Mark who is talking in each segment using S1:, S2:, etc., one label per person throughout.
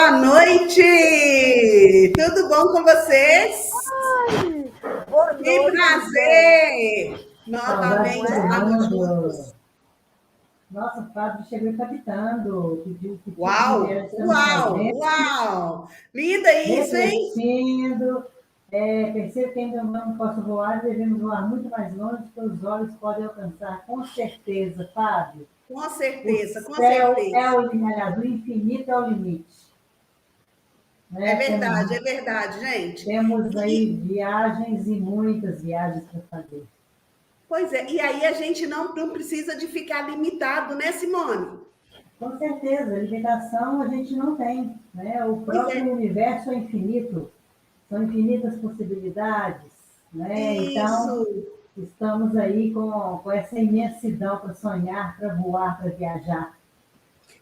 S1: Boa noite! Tudo bom com vocês?
S2: Ai, boa noite,
S1: que prazer! Novamente
S3: estamos juntos. Nossa, o Fábio chegou captando, pediu que
S1: Uau! Linda isso, hein?
S3: Percebo que ainda não posso voar, devemos voar muito mais longe que os olhos podem alcançar, com certeza, Fábio.
S1: Com certeza,
S3: o céu é o limite, o infinito é o limite.
S1: É verdade, gente.
S3: Temos aí viagens e muitas viagens para fazer.
S1: Pois é, e aí a gente não precisa de ficar limitado, né, Simone?
S3: Com certeza, limitação a gente não tem, né? O próprio universo é infinito, são infinitas possibilidades, né?
S1: Isso.
S3: Então, estamos aí com essa imensidão para sonhar, para voar, para viajar.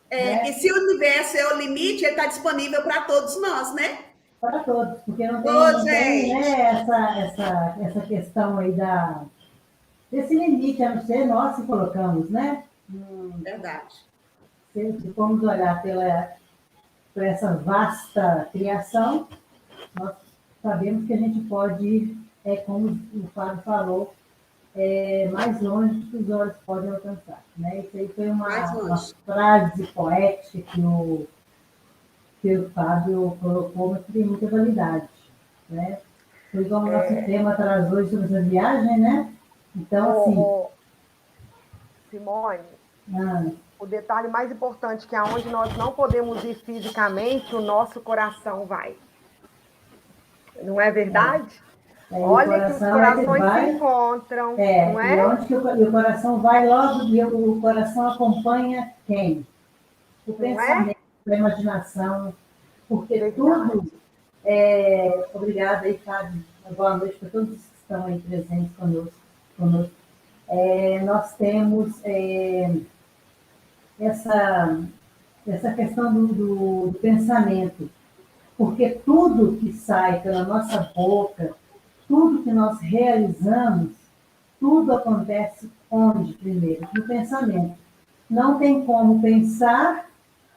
S1: E se o universo é o limite, ele está disponível para todos nós, né?
S3: Para todos, porque não tem né, essa questão aí desse limite, a não ser nós que colocamos, né?
S1: Verdade.
S3: Se formos olhar por essa vasta criação, nós sabemos que a gente pode ir, como o Fábio falou, mais longe que os olhos podem alcançar. Né? Isso aí foi uma frase poética que o Fábio colocou, mas que tem muita validade. Né? Foi como o nosso tema traz hoje sobre essa viagem, né? Então, assim...
S2: Simone, o detalhe mais importante que é onde nós não podemos ir fisicamente, o nosso coração vai. Não é verdade? Olha que os corações se encontram, não é?
S3: E onde que o coração vai logo, e o coração acompanha quem? O pensamento, a imaginação, porque tudo... Obrigada aí, Fábio. Boa noite para todos que estão aí presentes conosco. Nós temos essa questão do pensamento, porque tudo que sai pela nossa boca, tudo que nós realizamos, tudo acontece onde primeiro? No pensamento. Não tem como pensar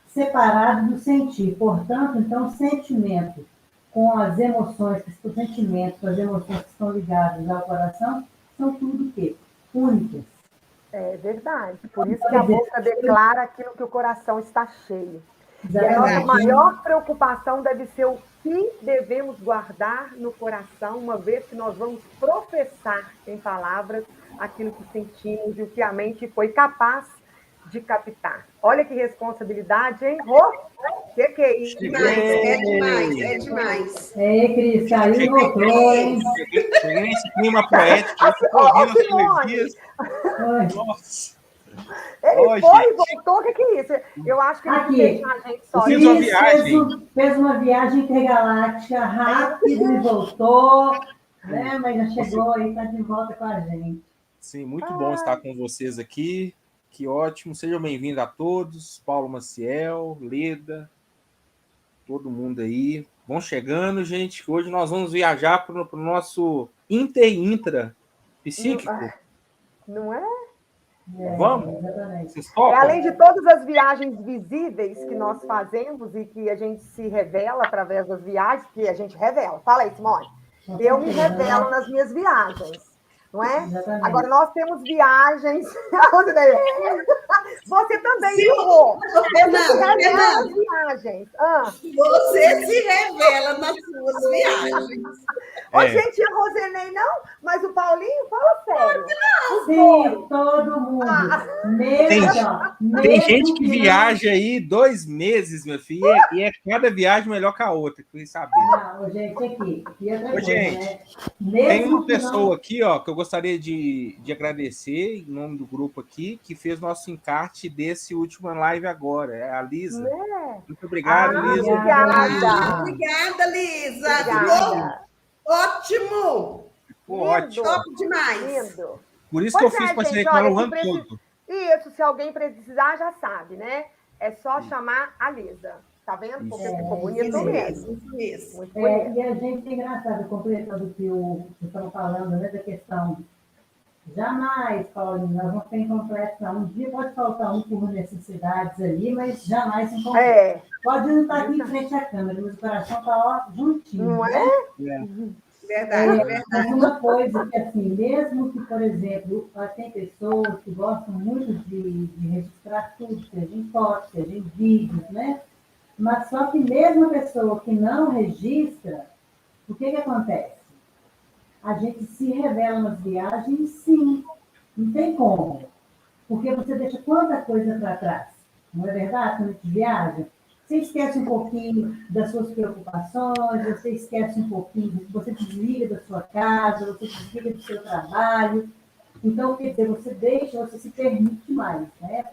S3: separado do sentir. Portanto, então, o sentimento com as emoções, os sentimentos, as emoções que estão ligadas ao coração, são tudo o quê? Únicas.
S2: É verdade. Por isso que a boca declara aquilo que o coração está cheio.
S3: Exatamente.
S2: E a nossa maior preocupação deve ser o que devemos guardar no coração, uma vez que nós vamos professar em palavras aquilo que sentimos e o que a mente foi capaz de captar. Olha que responsabilidade, hein? Que é isso?
S1: É demais.
S3: Cris, caiu e voltou, hein?
S4: Cheguei nesse clima poético, ouvindo as energias. Nossa.
S2: Ele foi e voltou, o que é isso? Eu acho que ele não deixa a gente só.
S3: Fez uma viagem intergaláctica rápido e voltou, né? Mas já chegou e está de volta com a gente.
S4: Sim, muito bom estar com vocês aqui. Que ótimo. Sejam bem-vindos a todos. Paulo Maciel, Leda, todo mundo aí. Vão chegando, gente. Hoje nós vamos viajar para o nosso intra psíquico.
S2: Não é?
S4: Vamos?
S2: Além de todas as viagens visíveis que nós fazemos e que a gente se revela através das viagens, que a gente revela. Fala aí, Simone. Eu me revelo nas minhas viagens. Não é?
S3: Exatamente.
S2: Agora, nós temos viagens... Você também, Hugo.
S1: Fernanda.
S2: Viagens.
S1: Você se revela nas suas viagens.
S2: Gente, a Rosenei não, mas o Paulinho, fala sério.
S3: Sim, todo mundo.
S4: Tem gente que viaja aí 2 meses, meu filho, e é cada viagem melhor que a outra, que saber.
S3: Não, gente, aqui outra coisa,
S4: gente,
S3: né?
S4: Tem uma pessoa aqui, ó, que eu gostaria de agradecer em nome do grupo aqui, que fez nosso encarte desse último live agora. É a Lisa. Muito obrigado, Lisa.
S1: Obrigada, Lisa. Ficou ótimo.
S4: Ficou ótimo.
S1: Top demais.
S2: Lindo.
S4: Por isso que eu fiz parceria com ela o ano todo.
S2: Isso, se alguém precisar, já sabe, né? É só chamar a Lisa. Tá vendo? Porque ficou bonito mesmo.
S1: Isso.
S3: E a gente é engraçado, completando o que vocês estão falando, né, da questão. Jamais, Paulinho, nós vamos ter incompleto. Um dia pode faltar um por necessidades ali, mas jamais incompleto. Pode não estar aqui em frente à câmera, mas o coração está juntinho.
S2: Não
S3: né?
S2: é?
S1: Verdade, verdade.
S3: Mas uma coisa que, assim, mesmo que, por exemplo, tem pessoas que gostam muito de registrar tudo, seja em fotos, seja em vídeos, né? Mas só que mesmo a pessoa que não registra, o que acontece? A gente se revela nas viagens, sim. Não tem como. Porque você deixa quanta coisa para trás. Não é verdade? Quando a gente viaja, você esquece um pouquinho das suas preocupações, você esquece um pouquinho, você desliga da sua casa, você desliga do seu trabalho. Então, quer dizer, você deixa, você se permite mais, né?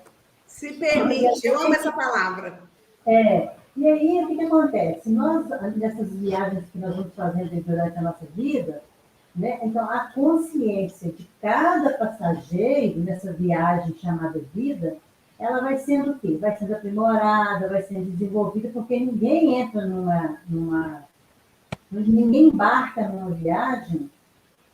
S1: Se permite, eu amo essa palavra.
S3: E aí, o que acontece? Nós, nessas viagens que nós vamos fazendo durante a nossa vida, né? Então, a consciência de cada passageiro nessa viagem chamada vida, ela vai sendo o quê? Vai sendo aprimorada, vai sendo desenvolvida, porque ninguém entra ninguém embarca numa viagem,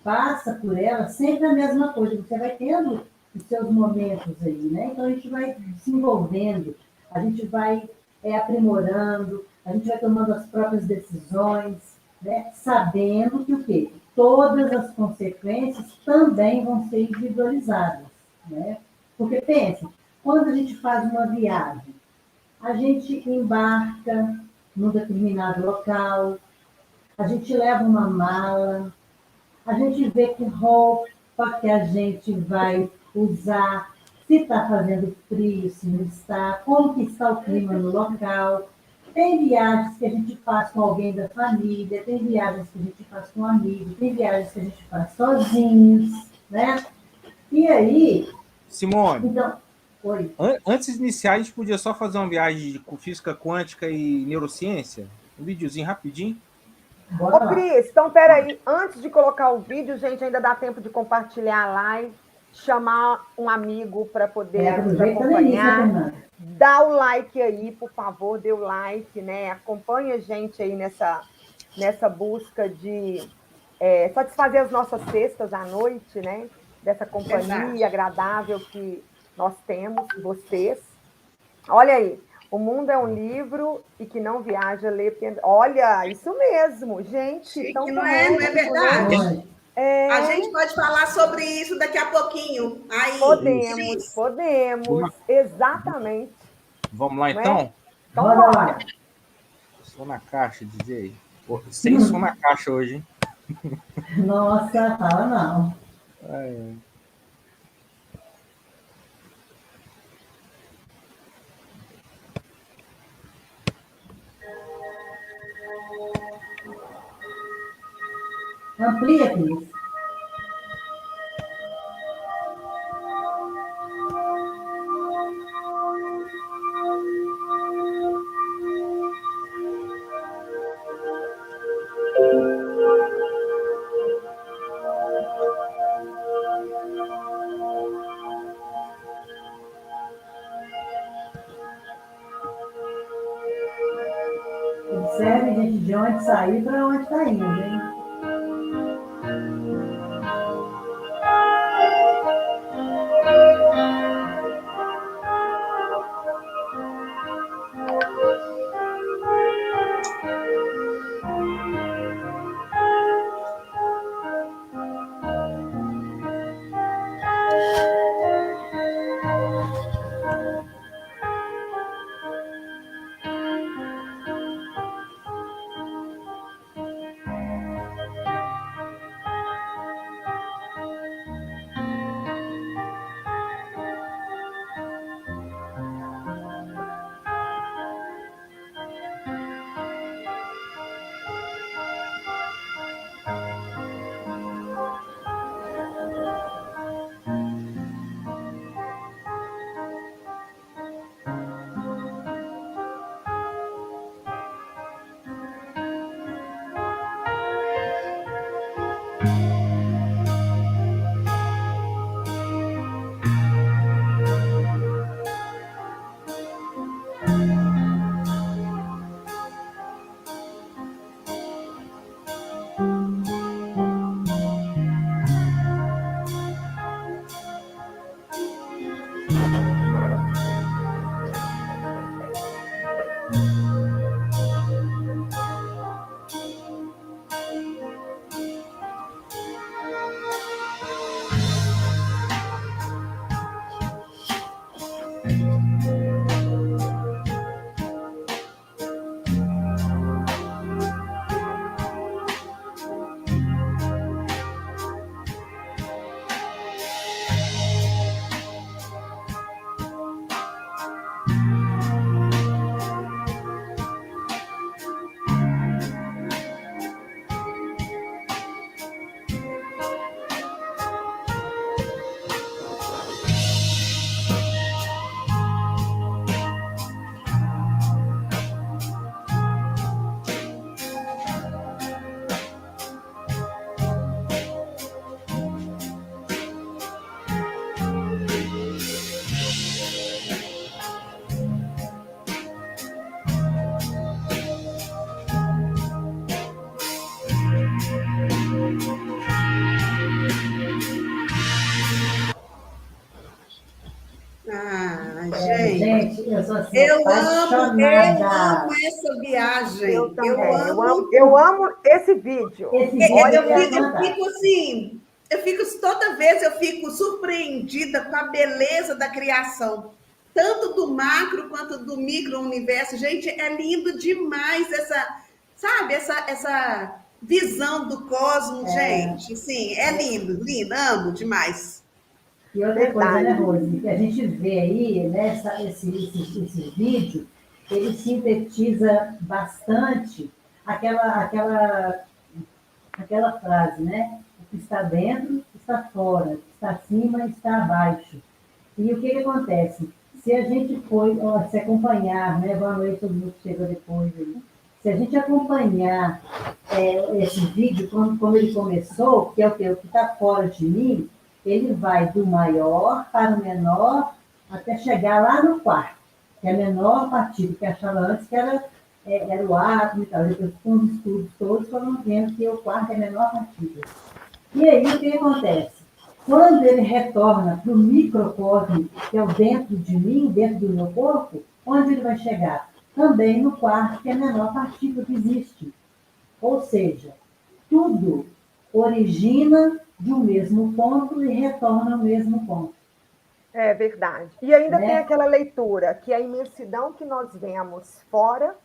S3: passa por ela sempre a mesma coisa. Você vai tendo os seus momentos aí, né? Então, a gente vai desenvolvendo, a gente vai aprimorando, a gente vai tomando as próprias decisões, né? Sabendo que o quê? Todas as consequências também vão ser individualizadas, né? Porque, pense, quando a gente faz uma viagem, a gente embarca num determinado local, a gente leva uma mala, a gente vê que roupa que a gente vai usar, se está fazendo frio, se não está, como que está o clima no local. Tem viagens que a gente faz com alguém da família, tem viagens que a gente faz com amigos, tem viagens que a gente faz sozinhos, né? E aí...
S4: Simone,
S3: então, oi.
S4: Antes de iniciar, a gente podia só fazer uma viagem com física quântica e neurociência? Um videozinho rapidinho?
S3: Bora
S2: Ô,
S3: lá.
S2: Cris, então peraí, antes de colocar o vídeo, gente, ainda dá tempo de compartilhar a live, chamar um amigo para poder nos
S3: Aproveita também isso, né,
S2: acompanhar.
S3: Fernanda?
S2: Dá o like aí, por favor, dê o like, né? Acompanha a gente aí nessa busca de satisfazer as nossas cestas à noite, né? Dessa companhia
S1: Verdade.
S2: agradável que nós temos, vocês. Olha aí, o mundo é um livro e que não viaja, lê. Olha, isso mesmo, gente.
S1: Chique, não é verdade?
S3: Olha,
S1: A gente pode falar sobre isso daqui a pouquinho. Aí,
S2: Podemos,
S1: Cris.
S2: exatamente.
S4: Vamos lá,
S2: Não é?
S4: então?
S2: Então,
S3: bora
S2: bora.
S3: lá.
S4: Som na caixa, DJ. Pô, sem som na caixa hoje, hein?
S3: Nossa, fala não. Amplia, Cris. Observe, gente, de onde saiu e para onde está indo, hein? sou assim,
S1: Eu
S3: apaixonada.
S1: amo essa viagem.
S2: Eu também.
S1: amo.
S2: Eu amo esse vídeo.
S3: Esse
S1: Eu,
S3: vídeo
S1: eu
S3: é
S1: fico, eu
S3: fantástico.
S1: fico assim, toda vez eu fico surpreendida com a beleza da criação, tanto do macro quanto do micro-universo. Gente, é lindo demais sabe, essa visão do cosmos, gente. Sim, é lindo, lindo, amo demais.
S3: E outra coisa, né,
S2: Verdade.
S3: Rose, que a gente vê aí, né, esse vídeo, ele sintetiza bastante aquela frase, né? O que está dentro está fora, o que está acima está abaixo. E o que acontece? Se a gente se acompanhar, né? Boa noite, todo mundo que chegou depois aí. Se a gente acompanhar esse vídeo, como ele começou, que é o que está fora de mim, ele vai do maior para o menor até chegar lá no quarto, que é a menor partícula, que achava antes que era o átomo e tal. Depois, com os estudos todos, foram vendo que o quarto é a menor partícula. E aí, o que acontece? Quando ele retorna para o microcosmo, que é o dentro de mim, dentro do meu corpo, onde ele vai chegar? Também no quarto, que é a menor partícula que existe. Ou seja, tudo origina de um mesmo ponto e retorna ao mesmo ponto.
S2: É verdade. E ainda
S3: Né?
S2: tem aquela leitura, que a imensidão que nós vemos fora,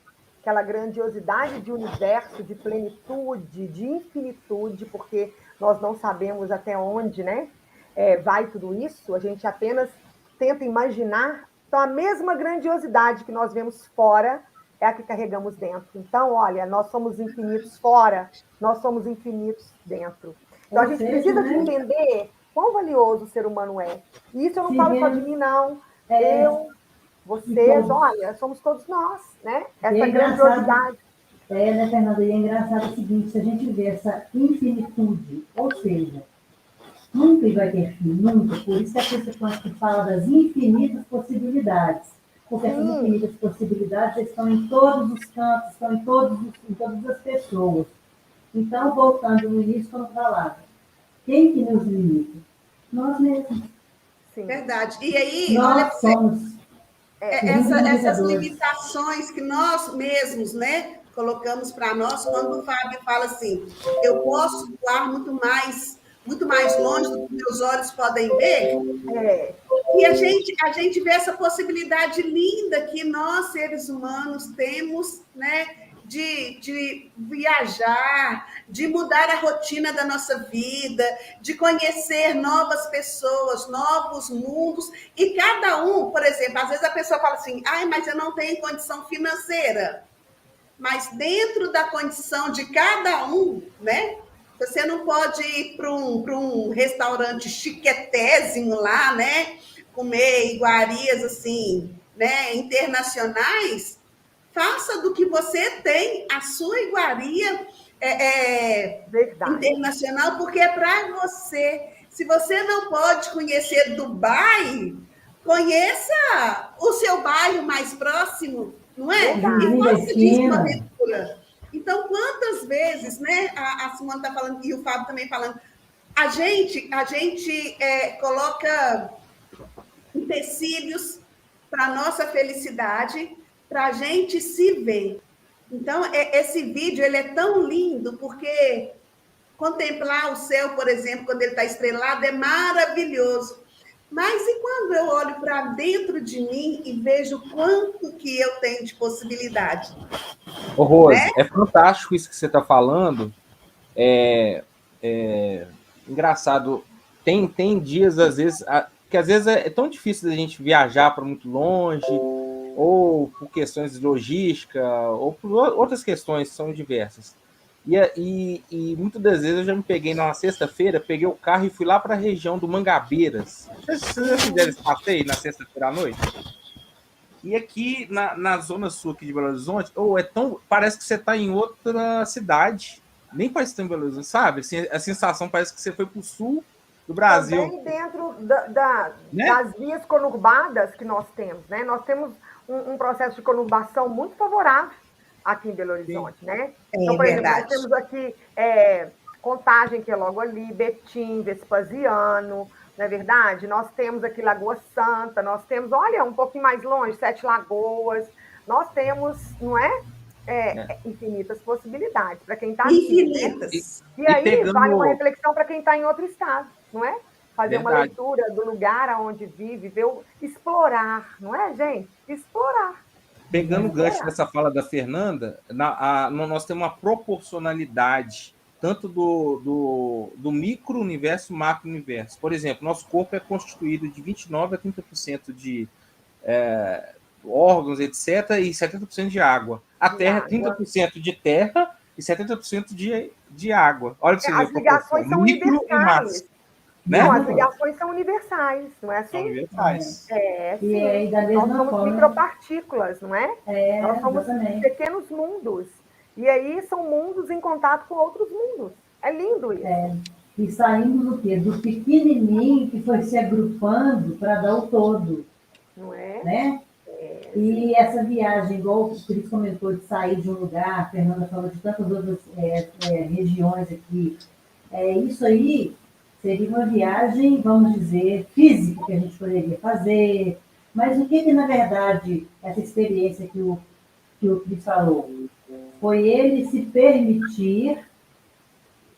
S2: aquela grandiosidade de universo, de plenitude, de infinitude, porque nós não sabemos até onde, né, vai tudo isso, a gente apenas tenta imaginar. Então, a mesma grandiosidade que nós vemos fora é a que carregamos dentro. Então, olha, nós somos infinitos fora, nós somos infinitos dentro. Então, a
S3: Ou
S2: gente
S3: seja,
S2: precisa de
S3: né?
S2: entender quão valioso o ser humano é. E isso eu não
S3: Se
S2: falo só
S3: vê,
S2: de mim, não.
S3: é,
S2: Eu,
S3: e
S2: vocês,
S3: todos.
S2: olha, somos todos nós, né?
S3: E é
S2: Essa
S3: engraçado,
S2: grandiosidade.
S3: né, Fernanda? E é engraçado o seguinte, se a gente vê essa infinitude, ou seja, nunca vai ter fim, nunca. Por isso que a pessoa que fala das infinitas possibilidades. Porque essas
S2: Sim,
S3: infinitas possibilidades estão em todos os campos, estão em todas as pessoas. Então, voltando no início, quando falava, quem que nos limita? Nós mesmos.
S2: sim.
S1: Verdade. E aí, olha,
S3: Nós somos os
S1: essas
S3: limitadores.
S1: limitações que nós mesmos, né, colocamos para nós, quando o Fábio fala assim, eu posso voar muito mais longe do que meus olhos podem ver,
S2: É,
S1: e a gente vê essa possibilidade linda que nós, seres humanos, temos, né, de viajar, de mudar a rotina da nossa vida, de conhecer novas pessoas, novos mundos, e cada um, por exemplo, às vezes a pessoa fala assim, ai, mas eu não tenho condição financeira. Mas dentro da condição de cada um, né? Você não pode ir para um restaurante chiquetésimo lá, né? Comer iguarias assim, né? Internacionais. Faça do que você tem a sua iguaria
S2: verdade.
S1: internacional, porque é para você. Se você não pode conhecer Dubai, conheça o seu bairro mais próximo, não é? E
S2: Verdade.
S3: Vizinho da
S1: faça disso uma
S3: esquina.
S1: aventura. Então, quantas vezes, né? A Simone está falando, e o Fábio também falando, a gente coloca empecilhos para a nossa felicidade, para a gente se ver. Então, esse vídeo ele é tão lindo, porque contemplar o céu, por exemplo, quando ele está estrelado, é maravilhoso. Mas e quando eu olho para dentro de mim e vejo quanto que eu tenho de possibilidade,
S4: Ô,
S1: né?
S4: Rose, é fantástico isso que você está falando. Engraçado. Tem dias, às vezes, que às vezes é tão difícil da gente viajar para muito longe, ou por questões de logística, ou por outras questões que são diversas. E muitas das vezes eu já me peguei numa sexta-feira, peguei o carro e fui lá para a região do Mangabeiras. Vocês já fizeram esse passeio na sexta-feira à noite? E aqui na zona sul aqui de Belo Horizonte, parece que você está em outra cidade. Nem parece que está em Belo Horizonte, sabe? Assim, a sensação parece que você foi para o sul do Brasil.
S2: Também dentro
S4: Né?
S2: das vias conurbadas que nós temos, né? Nós temos um processo de conurbação muito favorável aqui em Belo Horizonte, né? Então, por exemplo, nós temos aqui Contagem, que é logo ali, Betim, Vespasiano, não é verdade? Nós temos aqui Lagoa Santa, nós temos, olha, um pouquinho mais longe, Sete Lagoas, nós temos, não é? Infinitas possibilidades para quem está aqui.
S1: Infinitas.
S2: Né? E aí vale uma reflexão para quem está em outro estado, não é? Fazer uma leitura do lugar aonde vive, explorar, não é, gente? Explorar.
S4: Pegando o gancho dessa fala da Fernanda, nós temos uma proporcionalidade tanto do micro-universo e macro-universo. Por exemplo, nosso corpo é constituído de 29% a 30% de órgãos, etc., e 70% de água. A Terra é 30% de terra e 70% de água. Olha para você ver.
S2: As ligações são universais.
S4: Né?
S2: Não, as ligações são universais, não é assim? São
S4: universais.
S2: Sim.
S3: E da mesma
S2: nós somos
S3: forma,
S2: micropartículas, não é? Nós somos
S3: exatamente.
S2: pequenos mundos. E aí são mundos em contato com outros mundos. É lindo isso.
S3: E saindo do quê? Do pequenininho que foi se agrupando para dar o todo.
S2: Não é?
S3: Né? E essa viagem, igual o Cris comentou, de sair de um lugar, a Fernanda falou de tantas outras regiões aqui, isso aí seria uma viagem, vamos dizer, física que a gente poderia fazer, mas o que na verdade, essa experiência que o Cris falou, foi ele se permitir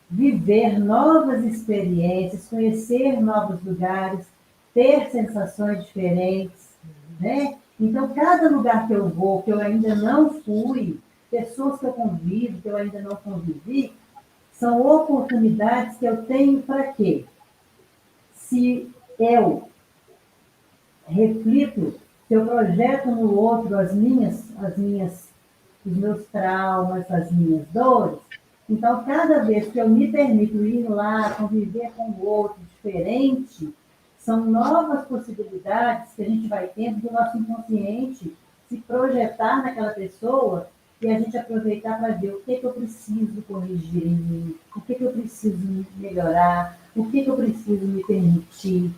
S3: viver novas experiências, conhecer novos lugares, ter sensações diferentes, né? Então, cada lugar que eu vou, que eu ainda não fui, pessoas que eu convivo, que eu ainda não convivi, são oportunidades que eu tenho para quê? Se eu reflito, se eu projeto no outro os meus traumas, as minhas dores, então, cada vez que eu me permito ir lá, conviver com o outro diferente, são novas possibilidades que a gente vai tendo do nosso inconsciente se projetar naquela pessoa e a gente aproveitar para ver o que eu preciso corrigir em mim, o que eu preciso melhorar, o que eu preciso me permitir,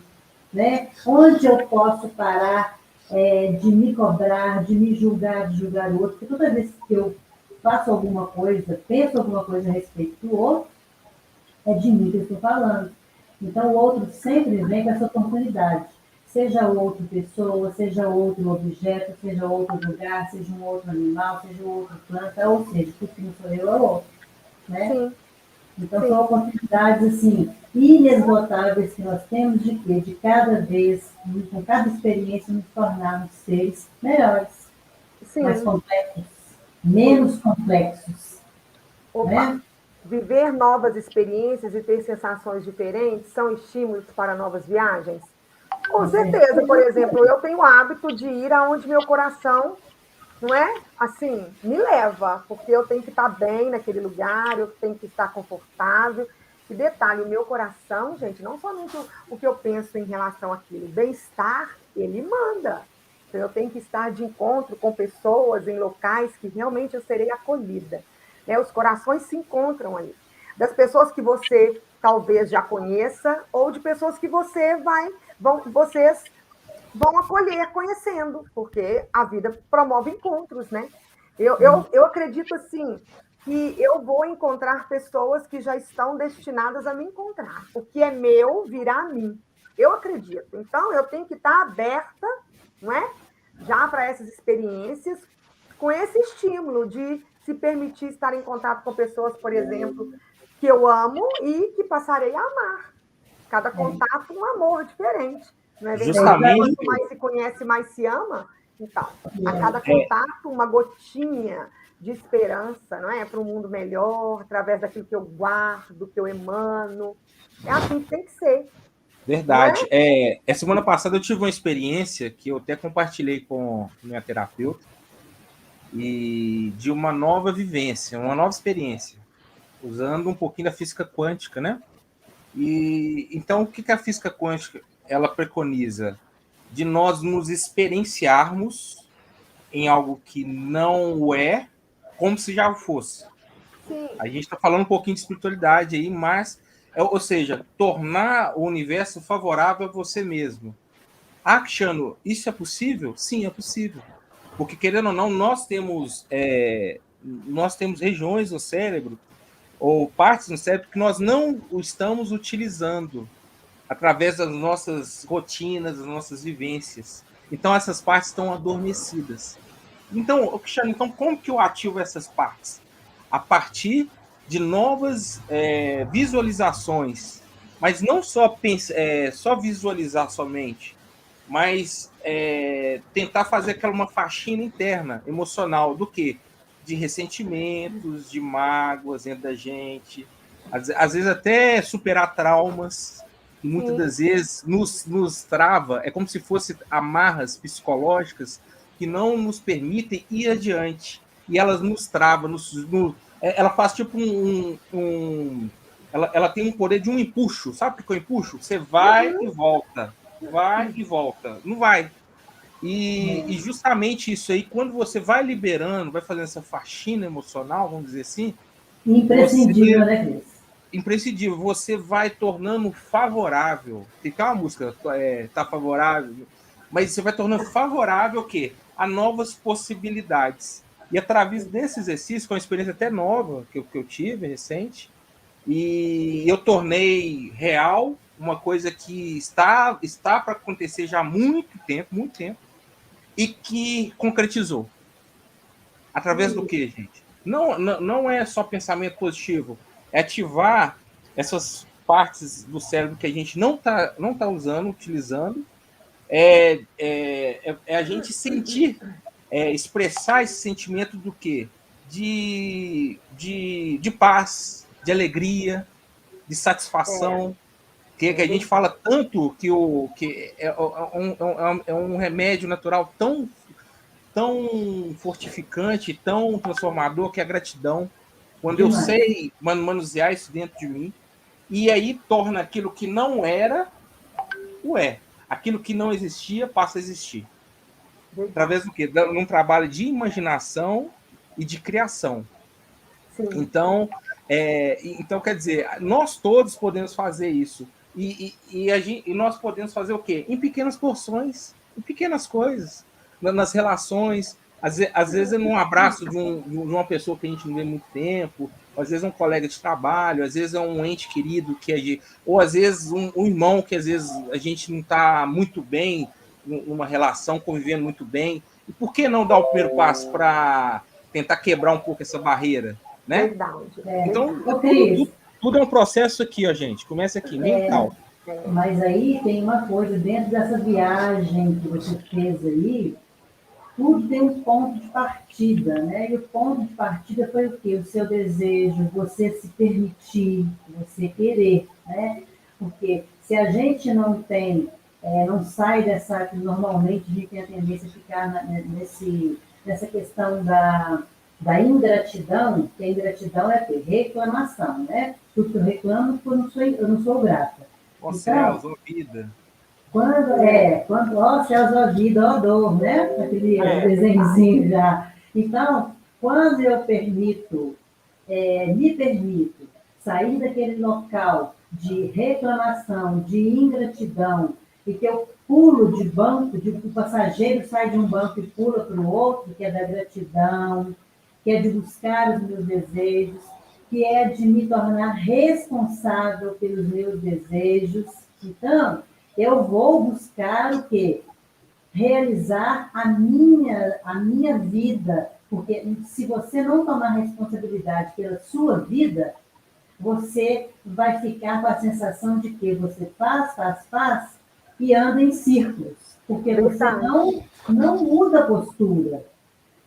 S3: né? Onde eu posso parar de me cobrar, de me julgar, de julgar o outro, porque toda vez que eu faço alguma coisa, penso alguma coisa a respeito do outro, é de mim que eu estou falando. Então, o outro sempre vem com essa oportunidade. Seja outra pessoa, seja outro objeto, seja outro lugar, seja um outro animal, seja outra planta, ou seja, tudo que não sou eu é outro. Né?
S2: Sim.
S3: Então, são oportunidades, assim, inesgotáveis que nós temos de quê? De cada vez, com cada experiência, nos tornarmos seres melhores, mais complexos, menos complexos. Né?
S2: Viver novas experiências e ter sensações diferentes são estímulos para novas viagens? Com certeza. Por exemplo, eu tenho o hábito de ir aonde meu coração, não é? Assim, me leva, porque eu tenho que estar bem naquele lugar, eu tenho que estar confortável. E detalhe, o meu coração, gente, não somente o que eu penso em relação àquilo, bem-estar, ele manda. Então, eu tenho que estar de encontro com pessoas em locais que realmente eu serei acolhida. Né? Os corações se encontram ali. Das pessoas que você talvez já conheça, ou de pessoas que vocês vão acolher conhecendo, porque a vida promove encontros, né? Eu acredito, assim, que eu vou encontrar pessoas que já estão destinadas a me encontrar. O que é meu virá a mim. Eu acredito. Então, eu tenho que estar aberta, não é? Já para essas experiências, com esse estímulo de se permitir estar em contato com pessoas, por exemplo, que eu amo e que passarei a amar. Cada contato um amor diferente. Não é verdade?
S4: Justamente.
S2: Quanto mais se conhece, mais se ama. Então, a cada contato, uma gotinha de esperança, não é? Para um mundo melhor, através daquilo que eu guardo, que eu emano. É assim que tem que ser.
S4: Verdade. Semana passada eu tive uma experiência que eu até compartilhei com minha terapeuta, e de uma nova vivência, uma nova experiência, usando um pouquinho da física quântica, né? E então, o que a física quântica ela preconiza? De nós nos experienciarmos em algo que não é, como se já fosse.
S2: Sim.
S4: A gente está falando um pouquinho de espiritualidade aí, mas, ou seja, tornar o universo favorável a você mesmo. Cristiano, isso é possível? Sim, é possível. Porque, querendo ou não, nós temos regiões no cérebro, ou partes no cérebro, que nós não estamos utilizando. através das nossas rotinas, das nossas vivências. Então, essas partes estão adormecidas. Então, Cristiano, então, como que eu ativo essas partes? A partir de novas visualizações, mas não só, só visualizar somente, mas tentar fazer aquela uma faxina interna, emocional, do quê? De ressentimentos, de mágoas dentro da gente, às vezes até superar traumas, que muitas das vezes nos trava, é como se fossem amarras psicológicas que não nos permitem ir adiante, e elas nos travam, ela faz tipo ela tem um poder de um empuxo, sabe o que é o empuxo? Você vai e volta, não vai. E justamente isso aí, quando você vai liberando, vai fazendo essa faxina emocional, vamos dizer assim,
S3: Imprescindível, né, Cris?
S4: Imprescindível, você vai tornando favorável. Tem uma música, tá favorável, mas você vai tornando favorável o quê? A novas possibilidades. E através desse exercício, com uma experiência até nova que eu tive, recente, e eu tornei real uma coisa que está para acontecer já há muito tempo, e que concretizou. Através do quê, gente? Não é só pensamento positivo, é ativar essas partes do cérebro que a gente não tá usando, utilizando, a gente sentir, expressar esse sentimento do quê? De paz, de alegria, de satisfação, que a gente fala tanto que é um remédio natural tão fortificante, tão transformador, que é a gratidão. Quando eu sei manusear isso dentro de mim, e aí torna aquilo que não era, aquilo que não existia passa a existir. Através do quê? Num trabalho de imaginação e de criação.
S2: Sim.
S4: Então, quer dizer, nós todos podemos fazer isso. E nós podemos fazer o quê? Em pequenas porções, em pequenas coisas, nas relações. Às vezes é num abraço de uma pessoa que a gente não vê há muito tempo, às vezes é um colega de trabalho, às vezes é um ente querido ou às vezes um irmão que às vezes a gente não está muito bem numa relação, convivendo muito bem. E por que não dar o primeiro passo para tentar quebrar um pouco essa barreira? Né?
S2: Verdade.
S4: Então,
S3: Cris,
S4: tudo é um processo aqui, ó, gente. Começa aqui, mental.
S3: Mas aí tem uma coisa, dentro dessa viagem que você fez aí, tudo tem um ponto de partida, né? E o ponto de partida foi o quê? O seu desejo, você se permitir, você querer, né? Porque se a gente não tem, não sai dessa, normalmente a gente tem a tendência a ficar nessa questão da ingratidão, que a ingratidão é ter reclamação, né? Tudo que eu reclamo, eu não sou grata.
S4: Ó céus, ó vida.
S3: Ó céus, ó vida, ó dor, né? Aquele desenhozinho já. Então, quando eu me permito sair daquele local de reclamação, de ingratidão, e que eu pulo de banco, o passageiro sai de um banco e pula para o outro, que é da gratidão, que é de buscar os meus desejos, que é de me tornar responsável pelos meus desejos. Então, eu vou buscar o quê? Realizar a minha vida, porque se você não tomar responsabilidade pela sua vida, você vai ficar com a sensação de que você faz e anda em círculos, porque você não muda a postura.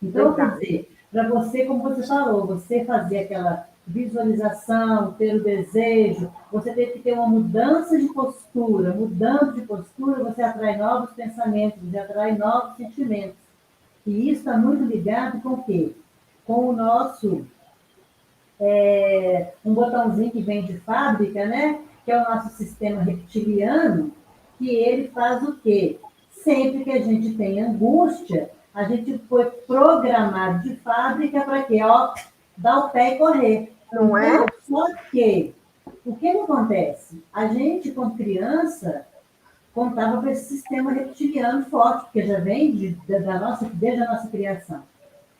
S3: Então, quer dizer, para você, como você falou, você fazer aquela visualização, ter o desejo, você tem que ter uma mudança de postura. Mudando de postura, você atrai novos pensamentos, você atrai novos sentimentos. E isso está muito ligado com o quê? Com o nosso, um botãozinho que vem de fábrica, né? Que é o nosso sistema reptiliano, que ele faz o quê? Sempre que a gente tem angústia, a gente foi programado de fábrica para quê? Ó, dar o pé e correr.
S2: Não é?
S3: Só que, o que acontece? A gente, quando criança, contava com esse sistema reptiliano forte, porque já vem desde a nossa criação.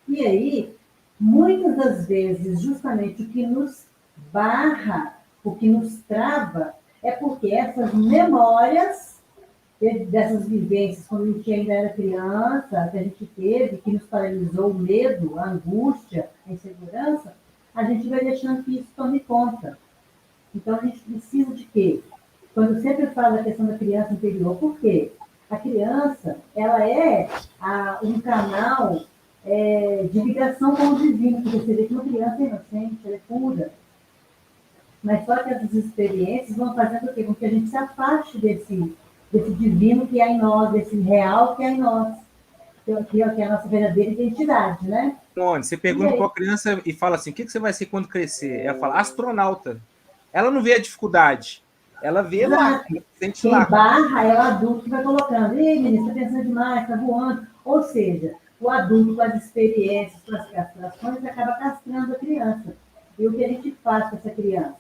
S3: E aí, muitas das vezes, justamente o que nos barra, o que nos trava, é porque essas memórias dessas vivências, quando a gente ainda era criança, que a gente teve, que nos paralisou o medo, a angústia, a insegurança, a gente vai deixando que isso tome conta. Então, a gente precisa de quê? Quando eu sempre falo da questão da criança interior, por quê? A criança, ela é um canal de ligação com o divino, porque você vê que uma criança é inocente, ela é pura. Mas só que essas experiências vão fazendo o quê? Com que a gente se afaste desse divino que é em nós, desse real que é em nós, que é a nossa verdadeira identidade, né?
S4: Onde? Você pergunta para a criança e fala assim, o que você vai ser quando crescer? Ela fala, astronauta. Ela não vê a dificuldade, ela vê lá, ela sente
S3: quem
S4: lá.
S3: barra é o adulto que vai colocando. Ei, menino, você está pensando demais, está voando. Ou seja, o adulto com as experiências, com as castrações, acaba castrando a criança. E o que a gente faz com essa criança?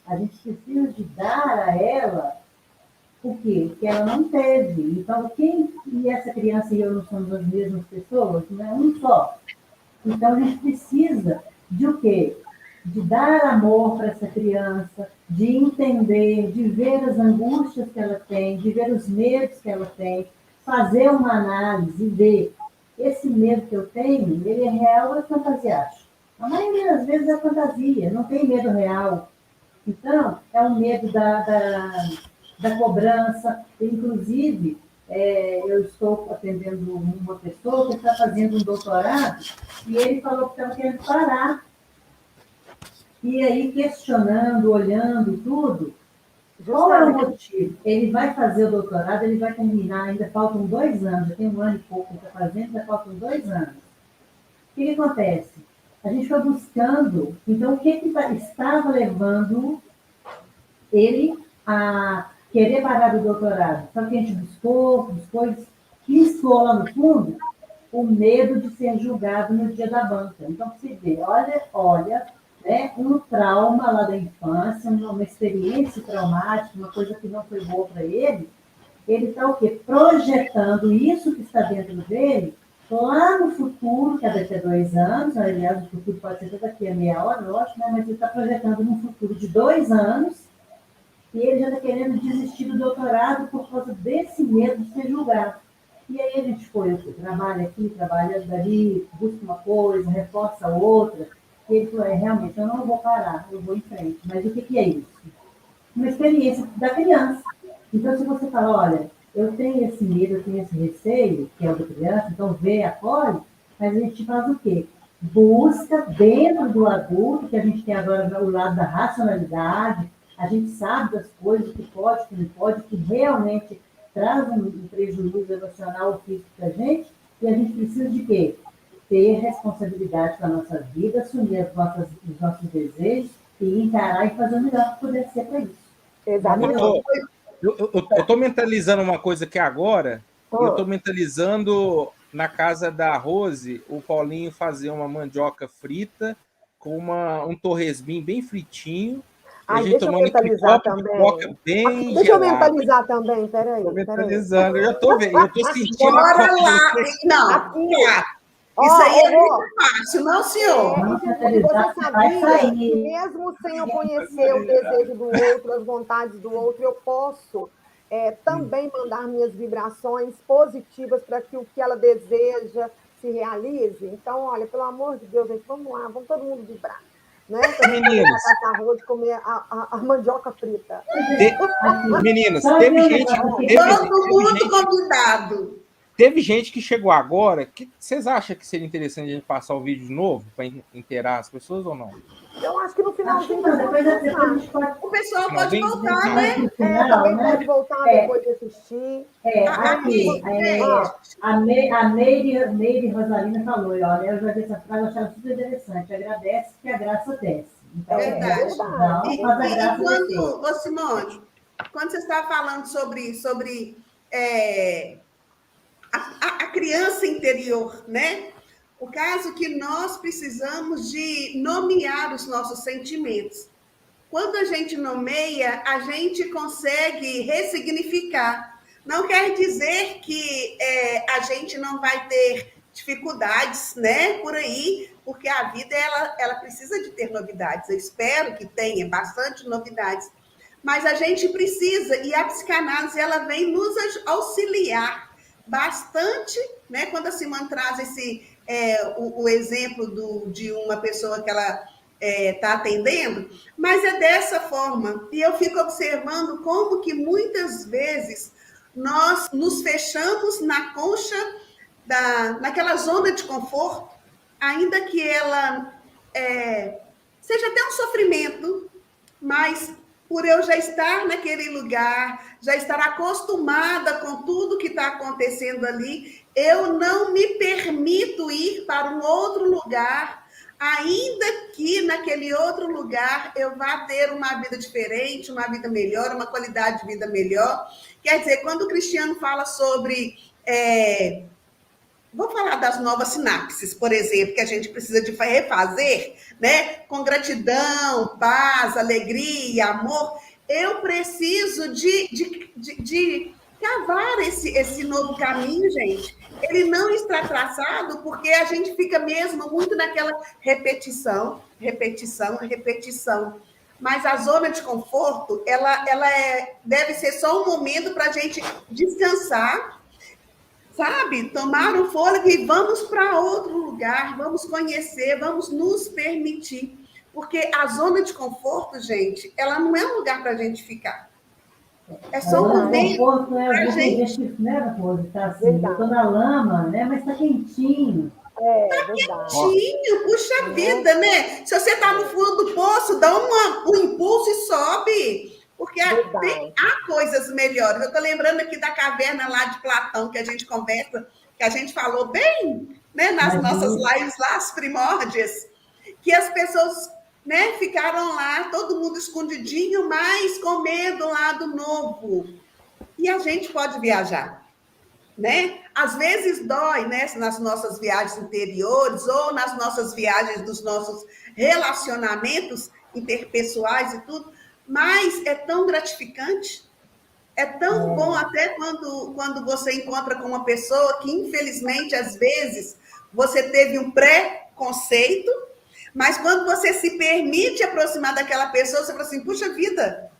S3: A gente precisa de dar a ela o quê? Que ela não teve. Então, quem e essa criança e eu não somos as mesmas pessoas? Não é um só. Então, a gente precisa de o quê? De dar amor para essa criança, de entender, de ver as angústias que ela tem, de ver os medos que ela tem, fazer uma análise e ver esse medo que eu tenho, ele é real ou é fantasiástico? A maioria das vezes é fantasia, não tem medo real. Então, é o medo da cobrança. Inclusive, eu estou atendendo uma pessoa que está fazendo um doutorado e ele falou que estava querendo parar. E aí, questionando, olhando tudo, qual é o motivo? Ele vai fazer o doutorado, ele vai terminar, ainda faltam 2 anos, já tem 1 ano e pouco que ele está fazendo, ainda faltam 2 anos. O que acontece? A gente foi buscando, então, o que estava levando ele a querer parar o doutorado? Só que a gente buscou, riscou lá no fundo o medo de ser julgado no dia da banca. Então, você vê, olha, né, um trauma lá da infância, uma experiência traumática, uma coisa que não foi boa para ele está o quê? Projetando isso que está dentro dele lá no futuro, que é daqui a 2 anos, aliás, o futuro pode ser daqui a meia hora, lógico, né? Mas ele está projetando num futuro de 2 anos e ele já está querendo desistir do doutorado por causa desse medo de ser julgado. E aí a gente foi, trabalha aqui, trabalha dali, busca uma coisa, reforça outra. E ele falou, realmente, eu não vou parar, eu vou em frente. Mas o que é isso? Uma experiência da criança. Então, se você fala, olha, eu tenho esse medo, eu tenho esse receio, que é o da criança, então vê, acolhe, mas a gente faz o quê? Busca dentro do adulto, que a gente tem agora o lado da racionalidade, a gente sabe das coisas, que pode, que não pode, que realmente traz um prejuízo emocional ou físico para a gente, e a gente precisa de quê? Ter responsabilidade para a nossa vida, assumir os nossos desejos e encarar e fazer o melhor que puder ser para isso.
S2: Exatamente.
S4: Eu estou mentalizando uma coisa aqui agora, e eu estou mentalizando na casa da Rose, o Paulinho fazer uma mandioca frita com um torresminho bem fritinho.
S2: Ai, deixa eu mentalizar também.
S4: Bem
S2: deixa eu mentalizar também, peraí.
S4: Estou mentalizando, eu já estou vendo, eu estou sentindo
S1: Bora
S4: a
S1: lá! Não,
S2: aqui.
S1: Isso aí é muito fácil, não, senhor?
S2: Você sabia que mesmo sem eu conhecer o desejo do outro, as vontades do outro, eu posso também mandar minhas vibrações positivas para que o que ela deseja se realize? Então, olha, pelo amor de Deus, gente, vamos lá, vamos todo mundo vibrar. Né?
S4: Meninas,
S2: arroz, comer a mandioca frita.
S4: Meninas, teve gente.
S1: Todo mundo convidado.
S4: Teve gente que chegou agora. Que vocês acham que seria interessante a gente passar o vídeo de novo para inteirar as pessoas ou não?
S2: Eu acho que no finalzinho
S1: o pessoal pode voltar, né?
S2: Também pode voltar depois de assistir.
S3: A Meire Rosalina falou, olha, eu já vi essa frase, eu achava super interessante. Agradece que a graça desce. Então,
S1: verdade.
S3: E
S1: quando, Simone, quando você estava falando sobre a criança interior, né? O caso que nós precisamos de nomear os nossos sentimentos. Quando a gente nomeia, a gente consegue ressignificar. Não quer dizer que a gente não vai ter dificuldades, né, por aí, porque a vida ela precisa de ter novidades. Eu espero que tenha bastante novidades. Mas a gente precisa, e a psicanálise ela vem nos auxiliar bastante, né? Quando a Simone traz o exemplo de uma pessoa que ela está atendendo, mas é dessa forma. E eu fico observando como que muitas vezes nós nos fechamos na concha, naquela zona de conforto, ainda que ela seja até um sofrimento, mas por eu já estar naquele lugar, já estar acostumada com tudo que está acontecendo ali, eu não me permito ir para um outro lugar, ainda que naquele outro lugar eu vá ter uma vida diferente, uma vida melhor, uma qualidade de vida melhor. Quer dizer, quando o Cristiano fala sobre... Vou falar das novas sinapses, por exemplo, que a gente precisa de refazer, né? Com gratidão, paz, alegria, amor. Eu preciso de cavar esse novo caminho, gente. Ele não está traçado porque a gente fica mesmo muito naquela repetição, repetição, repetição. Mas a zona de conforto, ela deve ser só um momento para a gente descansar, sabe? Tomar um fôlego e vamos para outro lugar, vamos conhecer, vamos nos permitir. Porque a zona de conforto, gente, ela não é um lugar para a gente ficar. É só um momento
S3: para a gente... né, tá assim, eu estou na lama, né, mas está quentinho.
S1: Tá quentinho, puxa vida, né? Se você está no fundo do poço, dá um impulso e sobe. Porque há coisas melhores. Eu estou lembrando aqui da caverna lá de Platão, que a gente conversa, que a gente falou bem, né, nas nossas lives lá, as primórdias, que as pessoas, né, ficaram lá, todo mundo escondidinho, mas com medo lá do novo. E a gente pode viajar, né? Às vezes dói, né, nas nossas viagens interiores ou nas nossas viagens dos nossos relacionamentos interpessoais e tudo, mas é tão gratificante, é tão bom até quando você encontra com uma pessoa que, infelizmente, às vezes, você teve um preconceito, mas quando você se permite aproximar daquela pessoa, você fala assim, puxa vida,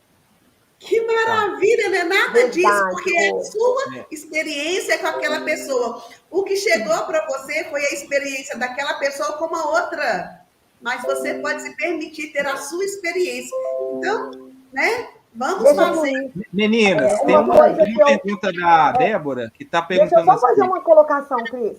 S1: que maravilha, não é nada disso, porque é a sua experiência com aquela pessoa. O que chegou para você foi a experiência daquela pessoa com uma outra, mas você pode se permitir ter a sua experiência. Então, né? Vamos fazer.
S4: Meninas, tem uma pergunta da Débora que está perguntando.
S2: Deixa eu só fazer uma colocação, Cris.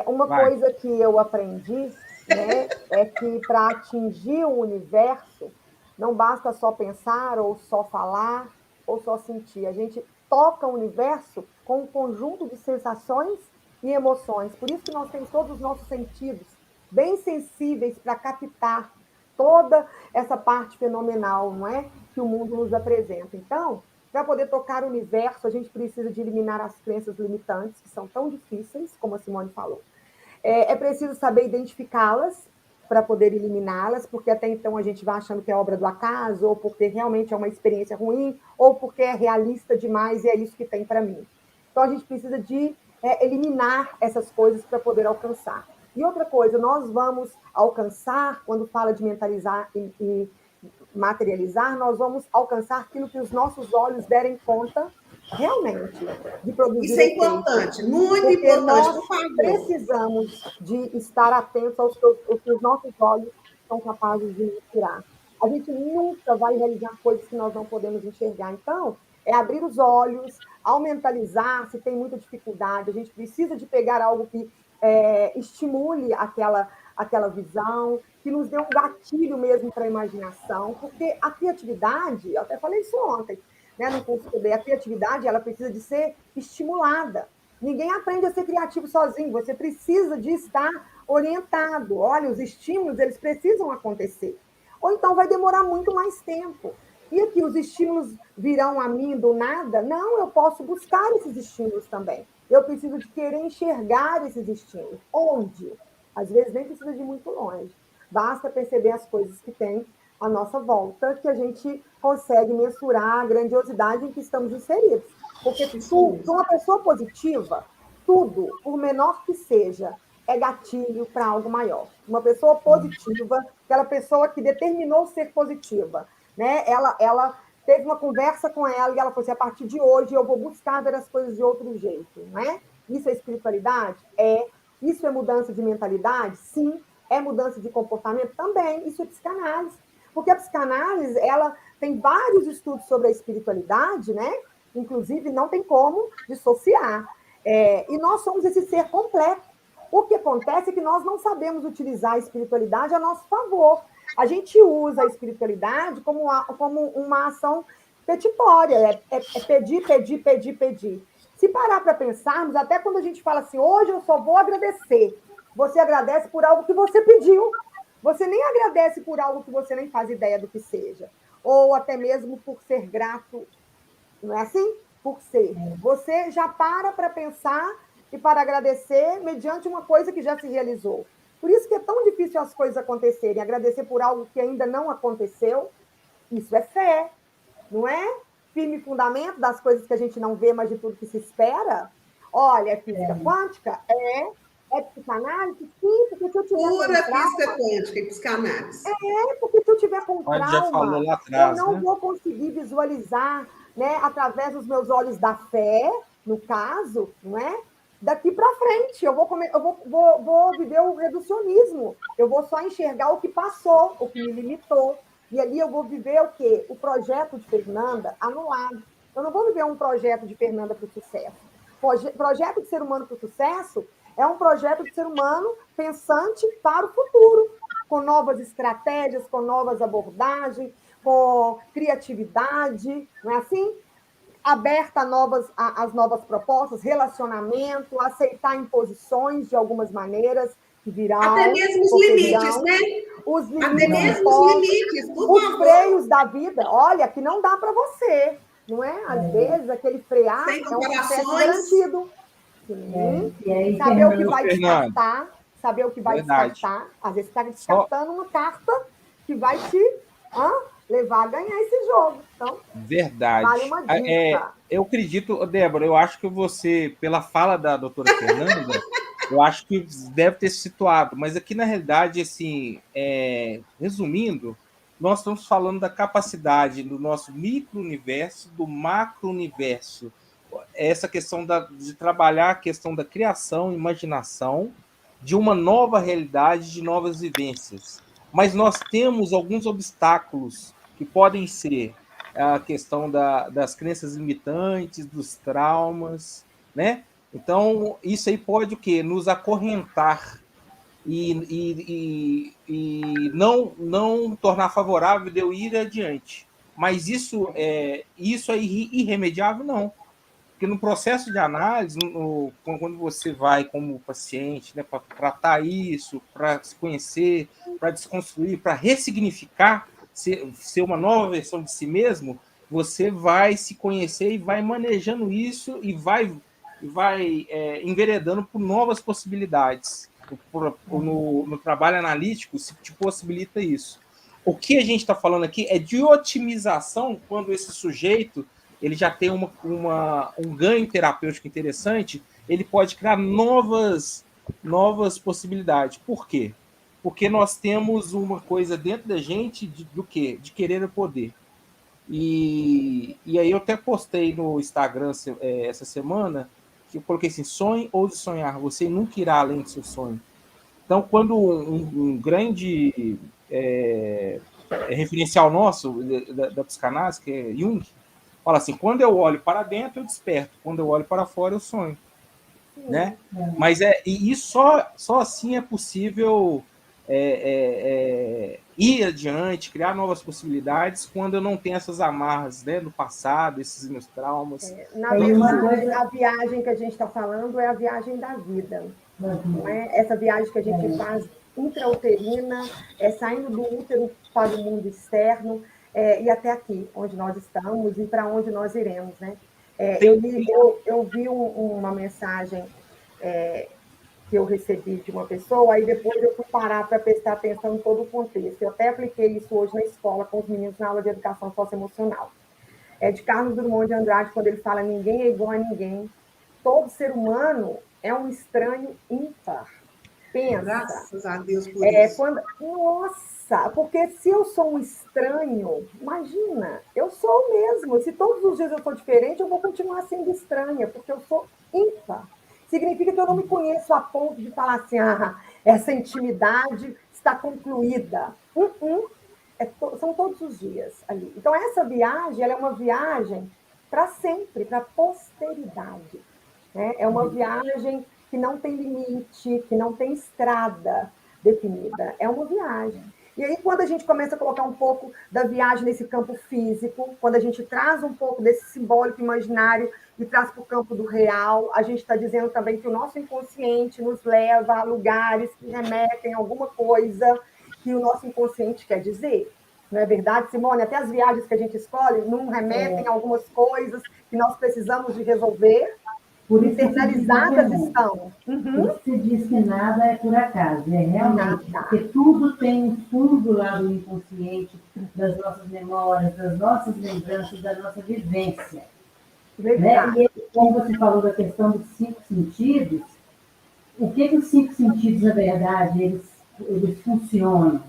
S2: Uma coisa que eu aprendi, né, é que para atingir o universo, não basta só pensar, ou só falar, ou só sentir. A gente toca o universo com um conjunto de sensações e emoções. Por isso que nós temos todos os nossos sentidos bem sensíveis para captar toda essa parte fenomenal, não é? Que o mundo nos apresenta. Então, para poder tocar o universo, a gente precisa de eliminar as crenças limitantes, que são tão difíceis, como a Simone falou. É preciso saber identificá-las para poder eliminá-las, porque até então a gente vai achando que é obra do acaso, ou porque realmente é uma experiência ruim, ou porque é realista demais e é isso que tem para mim. Então, a gente precisa de eliminar essas coisas para poder alcançar. E outra coisa, nós vamos alcançar, quando fala de mentalizar e materializar, nós vamos alcançar aquilo que os nossos olhos derem conta realmente de produzir.
S1: Isso é importante, muito importante, por favor.
S2: Precisamos de estar atentos aos que os nossos olhos são capazes de inspirar. A gente nunca vai realizar coisas que nós não podemos enxergar. Então, é abrir os olhos, ao mentalizar, se tem muita dificuldade, a gente precisa de pegar algo que estimule aquela visão, que nos dê um gatilho mesmo para a imaginação, porque a criatividade, eu até falei isso ontem, né, no curso que eu dei, a criatividade ela precisa de ser estimulada. Ninguém aprende a ser criativo sozinho, você precisa de estar orientado. Olha, os estímulos, eles precisam acontecer. Ou então vai demorar muito mais tempo. E aqui, os estímulos virão a mim do nada? Não, eu posso buscar esses estímulos também. Eu preciso de querer enxergar esses estímulos. Onde? Às vezes nem precisa de ir muito longe. Basta perceber as coisas que tem à nossa volta, que a gente consegue mensurar a grandiosidade em que estamos inseridos. Porque uma pessoa positiva, tudo, por menor que seja, é gatilho para algo maior. Uma pessoa positiva, aquela pessoa que determinou ser positiva, né? Ela teve uma conversa com ela e ela falou assim, a partir de hoje eu vou buscar ver as coisas de outro jeito, não é? Isso é espiritualidade? É. Isso é mudança de mentalidade? Sim. É mudança de comportamento? Também. Isso é psicanálise. Porque a psicanálise, ela tem vários estudos sobre a espiritualidade, né? Inclusive, não tem como dissociar. E nós somos esse ser completo. O que acontece é que nós não sabemos utilizar a espiritualidade a nosso favor. A gente usa a espiritualidade como uma ação petitória, pedir, pedir, pedir, pedir. Se parar para pensarmos, até quando a gente fala assim, hoje eu só vou agradecer, você agradece por algo que você pediu. Você nem agradece por algo que você nem faz ideia do que seja. Ou até mesmo por ser grato, não é assim? Por ser. Você já para pensar e para agradecer mediante uma coisa que já se realizou. Por isso que é tão difícil as coisas acontecerem. Agradecer por algo que ainda não aconteceu, isso é fé, não é? Firme fundamento das coisas que a gente não vê, mas de tudo que se espera. Olha, física quântica é psicanálise? Sim, porque se eu tiver
S1: Pura física quântica e psicanálise.
S2: Porque se eu tiver com
S4: A gente já falou
S2: trauma,
S4: lá atrás,
S2: eu não
S4: né?
S2: vou conseguir visualizar, né, através dos meus olhos da fé, no caso, não é? Daqui para frente, eu vou viver o reducionismo. Eu vou só enxergar o que passou, o que me limitou. E ali eu vou viver o quê? O projeto de Fernanda anulado. Eu não vou viver um projeto de Fernanda para o sucesso. Projeto de ser humano para o sucesso é um projeto de ser humano pensante para o futuro, com novas estratégias, com novas abordagens, com criatividade, não é assim? Aberta às novas propostas, relacionamento, aceitar imposições de algumas maneiras que virão.
S1: Até mesmo os limites, né?
S2: Os limites,
S1: até mesmo os limites, por
S2: os
S1: favor.
S2: freios da vida. Olha, que não dá para você, não é? Às vezes, aquele frear
S1: Sem
S2: é um sucesso
S1: comparações.
S2: garantido. Sim.
S3: E aí,
S2: Saber o que
S4: Ô,
S2: vai
S4: Fernando,
S2: descartar, saber o que vai
S4: verdade.
S2: descartar. Às vezes você está descartando uma carta que vai te levar a ganhar esse jogo. Então,
S4: Verdade.
S2: vale uma dica.
S4: Eu acredito, Débora, eu acho que você, pela fala da doutora Fernanda, eu acho que deve ter se situado, mas aqui na realidade, assim, resumindo, nós estamos falando da capacidade do nosso micro-universo, do macro-universo. Essa questão de trabalhar a questão da criação, imaginação, de uma nova realidade, de novas vivências. Mas nós temos alguns obstáculos que podem ser a questão das crenças limitantes, dos traumas, né? Então, isso aí pode o quê? Nos acorrentar e não tornar favorável de eu ir adiante. Mas isso é irremediável? Não. Porque no processo de análise, quando você vai como paciente, né, para tratar isso, para se conhecer, para desconstruir, para ressignificar, ser uma nova versão de si mesmo, você vai se conhecer e vai manejando isso e vai enveredando por novas possibilidades. No trabalho analítico se te possibilita isso. O que a gente está falando aqui é de otimização quando esse sujeito ele já tem um ganho terapêutico interessante, ele pode criar novas possibilidades. Por quê? Porque nós temos uma coisa dentro da gente do quê? De querer o poder. E aí eu até postei no Instagram essa semana, que eu coloquei assim, sonhe ou de sonhar, você nunca irá além do seu sonho. Então, quando um grande referencial nosso da psicanálise, que é Jung, fala assim, quando eu olho para dentro, eu desperto. Quando eu olho para fora, eu sonho. Né? Mas e só assim é possível ir adiante, criar novas possibilidades quando eu não tenho essas amarras, né, do passado, esses meus traumas.
S2: Na verdade, a viagem que a gente está falando é a viagem da vida. Não é? Essa viagem que a gente faz intrauterina, saindo do útero para o mundo externo, e até aqui, onde nós estamos e para onde nós iremos. Né? Eu vi uma mensagem que eu recebi de uma pessoa, aí depois eu fui parar para prestar atenção em todo o contexto. Eu até apliquei isso hoje na escola, com os meninos na aula de educação socioemocional. É de Carlos Drummond de Andrade, quando ele fala ninguém é igual a ninguém. Todo ser humano é um estranho ímpar. Pensa.
S1: Graças a Deus por isso.
S2: Nossa, porque se eu sou um estranho, imagina, eu sou mesmo. Se todos os dias eu sou diferente, eu vou continuar sendo estranha, porque eu sou ímpar. Significa que eu não me conheço a ponto de falar assim, essa intimidade está concluída. São todos os dias ali. Então, essa viagem, ela é uma viagem para sempre, para a posteridade. Né? É uma viagem que não tem limite, que não tem estrada definida. É uma viagem. E aí, quando a gente começa a colocar um pouco da viagem nesse campo físico, quando a gente traz um pouco desse simbólico imaginário e traz para o campo do real, a gente está dizendo também que o nosso inconsciente nos leva a lugares que remetem a alguma coisa que o nosso inconsciente quer dizer. Não é verdade, Simone? Até as viagens que a gente escolhe não remetem a algumas coisas que nós precisamos de resolver.
S3: Por isso
S2: internalizadas estão.
S3: Por isso se diz que nada é por acaso, é realmente, porque tudo tem um fundo lá do inconsciente, das nossas memórias, das nossas lembranças, da nossa vivência. Né? E como você falou da questão dos 5 sentidos, o que os 5 sentidos, na verdade, eles funcionam?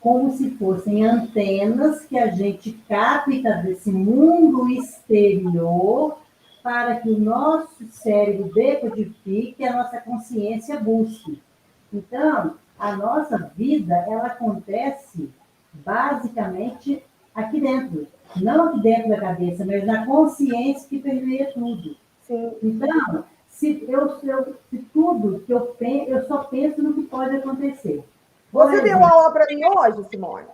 S3: Como se fossem antenas que a gente capta desse mundo exterior para que o nosso cérebro decodifique, a nossa consciência busque. Então, a nossa vida, ela acontece basicamente aqui dentro. Não aqui dentro da cabeça, mas na consciência que permeia tudo.
S2: Sim.
S3: Então, se tudo que eu penso, eu só penso no que pode acontecer.
S2: Você deu aula para mim hoje, Simone?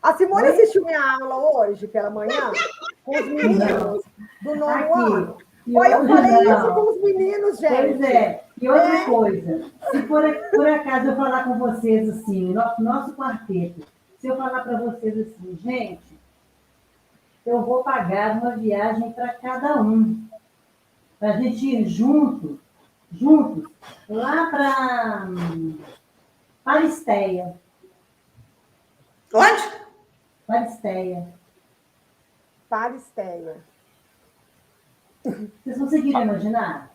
S2: A Simone assistiu minha aula hoje, pela manhã, com os meninos do 9º ano. Olha, eu falei isso com os meninos, gente.
S3: Pois é. E outra coisa, se por acaso eu falar com vocês assim, nosso quarteto, se eu falar para vocês assim, gente, eu vou pagar uma viagem para cada um, para a gente ir juntos, lá para Paristéia.
S1: Onde?
S3: Paristéia. Vocês conseguiram imaginar?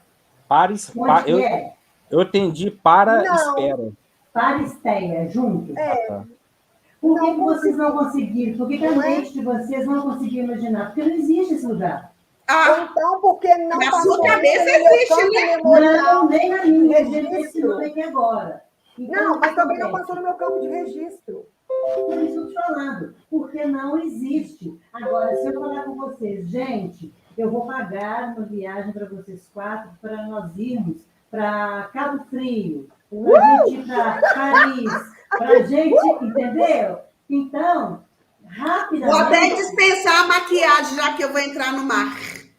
S4: Eu entendi espera.
S3: Paristéia, juntos. Por que vocês não conseguiram? Por que a mente de vocês não conseguiu imaginar? Porque não existe esse lugar.
S2: Então, porque não
S1: na
S2: passou
S1: sua cabeça existe, né?
S3: Não, nem na minha. Registro aqui agora.
S2: Então, não, mas também não passou no meu campo de registro.
S3: Por isso eu estou falando. Porque não existe. Agora, se eu falar com vocês, gente, eu vou pagar uma viagem para vocês 4, para nós irmos para Cabo Frio, para a gente ir para Paris, para a gente, entendeu? Então, rapidamente...
S1: Vou até dispensar a maquiagem, já que eu vou entrar no mar.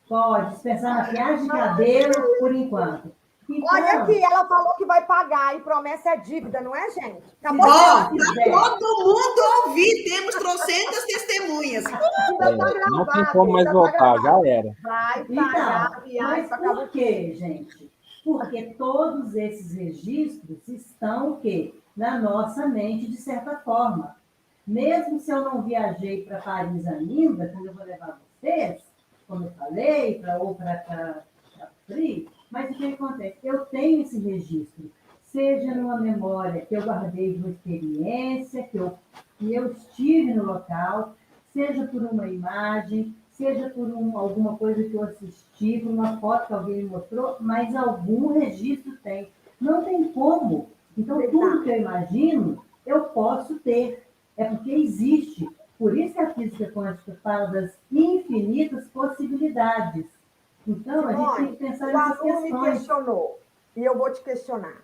S3: Pode, dispensar maquiagem e cabelo por enquanto. Então,
S2: olha aqui, ela falou que vai pagar e promessa é dívida, não é, gente?
S1: Ó, para todo mundo ouvir, temos trocentas testemunhas.
S4: Não tem como mais voltar, já era.
S2: Vai pagar a viagem para Cabo Frio.
S3: Por quê, gente? Porque todos esses registros estão o quê? Na nossa mente, de certa forma. Mesmo se eu não viajei para Paris ainda, quando eu vou levar vocês, como eu falei, para Cabo Frio, mas o que acontece? Eu tenho esse registro, seja numa memória que eu guardei de uma experiência, que eu estive no local, seja por uma imagem, seja por alguma coisa que eu assisti, por uma foto que alguém me mostrou, mas algum registro tem. Não tem como. Então, tudo que eu imagino, eu posso ter. É porque existe. Por isso que a física quântica fala das infinitas possibilidades. Então, a gente tem que pensar nessas questões. O aluno me
S2: questionou, e eu vou te questionar.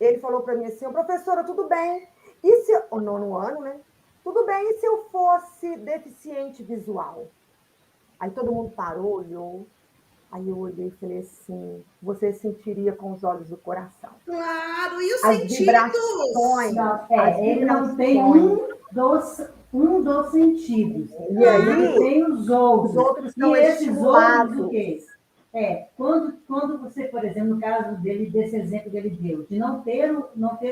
S2: Ele falou para mim assim, professora, tudo bem, e se... o 9º ano, né? Tudo bem, e se eu fosse deficiente visual? Aí todo mundo parou, olhou. Aí eu olhei e falei assim, você sentiria com os olhos do coração.
S1: Claro, e os
S2: as
S1: sentidos?
S2: Vibrações,
S3: ele não tem um dos sentidos.
S2: E aí
S3: tem os outros
S2: estão
S3: estimulados. O quê? Quando você, por exemplo, no caso dele, desse exemplo que ele deu, de não ter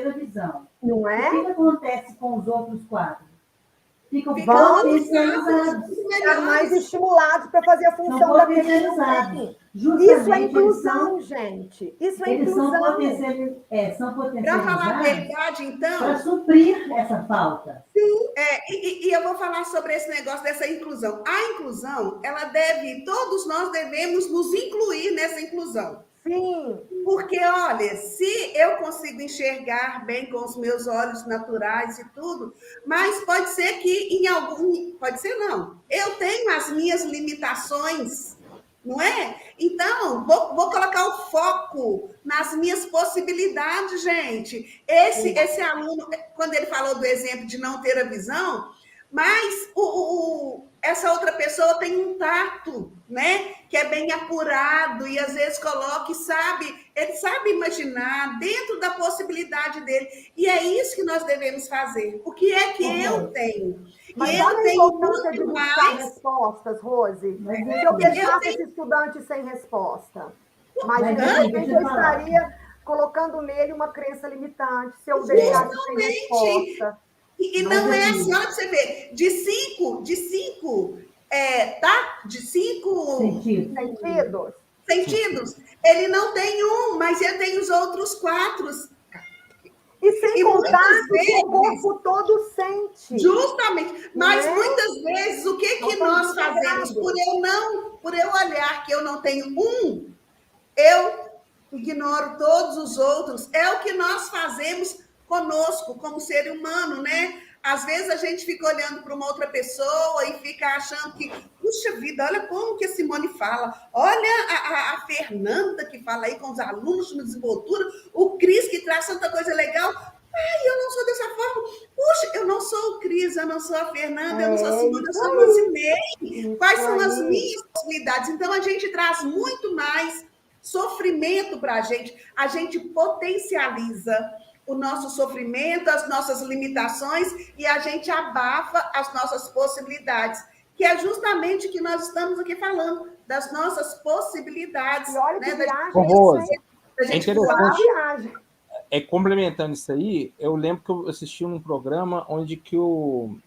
S3: a visão.
S2: Não é?
S3: O que acontece com os outros 4? Ficam
S2: mais estimulados para fazer a função daquele. Isso é inclusão, gente. Isso é inclusão.
S3: São
S1: Para
S3: potencializados
S1: falar a verdade, então...
S3: para suprir essa falta.
S1: Sim, e eu vou falar sobre esse negócio dessa inclusão. A inclusão, todos nós devemos nos incluir nessa inclusão.
S2: Sim.
S1: Porque, olha, se eu consigo enxergar bem com os meus olhos naturais e tudo, mas pode ser que pode ser não, eu tenho as minhas limitações, não é? Então, vou colocar o foco nas minhas possibilidades, gente. Esse aluno, quando ele falou do exemplo de não ter a visão, mas essa outra pessoa tem um tato, né? Que é bem apurado e às vezes coloca ele sabe imaginar dentro da possibilidade dele. E é isso que nós devemos fazer. O que é que eu tenho?
S2: Mas
S1: e eu tenho muito mais
S2: respostas, Rose. Se eu deixasse esse estudante sem resposta, mas eu estaria colocando nele uma crença limitante. Se eu deixasse sem resposta.
S1: E não é assim, olha para você ver, de cinco sentidos, ele não tem um, mas ele tem os outros 4.
S2: E sem contar que o corpo todo sente.
S1: Justamente, mas muitas vezes o que nós fazemos? Por eu olhar que eu não tenho um, eu ignoro todos os outros. É o que nós fazemos conosco, como ser humano, né? Às vezes a gente fica olhando para uma outra pessoa e fica achando que, puxa vida, olha como que a Simone fala, olha a Fernanda que fala aí com os alunos de desenvoltura, o Cris que traz tanta coisa legal. Ai, eu não sou dessa forma. Puxa, eu não sou o Cris, eu não sou a Fernanda, eu não sou a Simone, eu sou a Rosinei. Quais são as minhas possibilidades? Então a gente traz muito mais sofrimento para a gente potencializa o nosso sofrimento, as nossas limitações, e a gente abafa as nossas possibilidades, que é justamente o que nós estamos aqui falando, das nossas possibilidades.
S2: E olha que
S4: Rose, é interessante. Complementando isso aí, eu lembro que eu assisti um programa onde que eu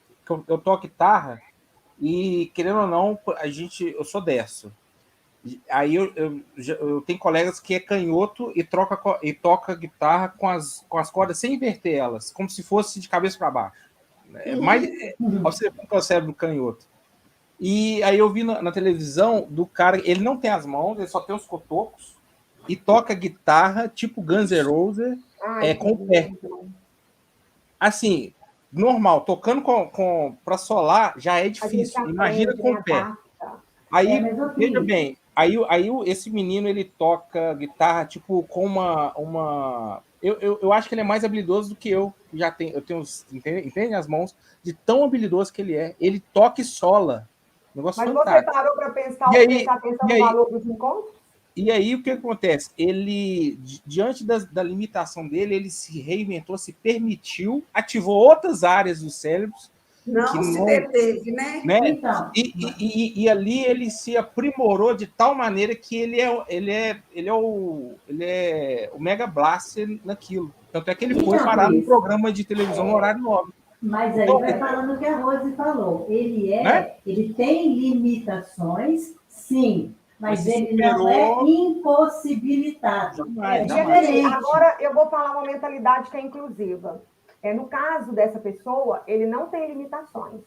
S4: toco guitarra, e, querendo ou não, eu sou destro. Aí eu tenho colegas que é canhoto e toca guitarra com as cordas sem inverter elas, como se fosse de cabeça para baixo. Você fica o cérebro canhoto. E aí eu vi na televisão do cara, ele não tem as mãos, ele só tem os cotocos, e toca guitarra tipo Guns N' Roses com o pé. Assim, normal, tocando para solar já é difícil, imagina com o pé. Aí, veja bem, aí esse menino, ele toca guitarra, tipo, com uma... Eu acho que ele é mais habilidoso do que eu tenho entende as mãos, de tão habilidoso que ele é. Ele toca e sola. Negócio fantástico.
S2: Você parou para prestar atenção no valor dos encontros?
S4: E aí, o que acontece? Ele, diante da limitação dele, ele se reinventou, se permitiu, ativou outras áreas do cérebro,
S1: não se deteve, né?
S4: Então. E ali ele se aprimorou de tal maneira que ele é o Mega Blaster naquilo. Tanto é que ele foi parar no programa de televisão no horário nobre.
S3: Mas aí vai falando o que a Rose falou. Ele tem limitações, sim, mas ele não é impossibilitado.
S2: Agora eu vou falar uma mentalidade que é inclusiva. No caso dessa pessoa, ele não tem limitações.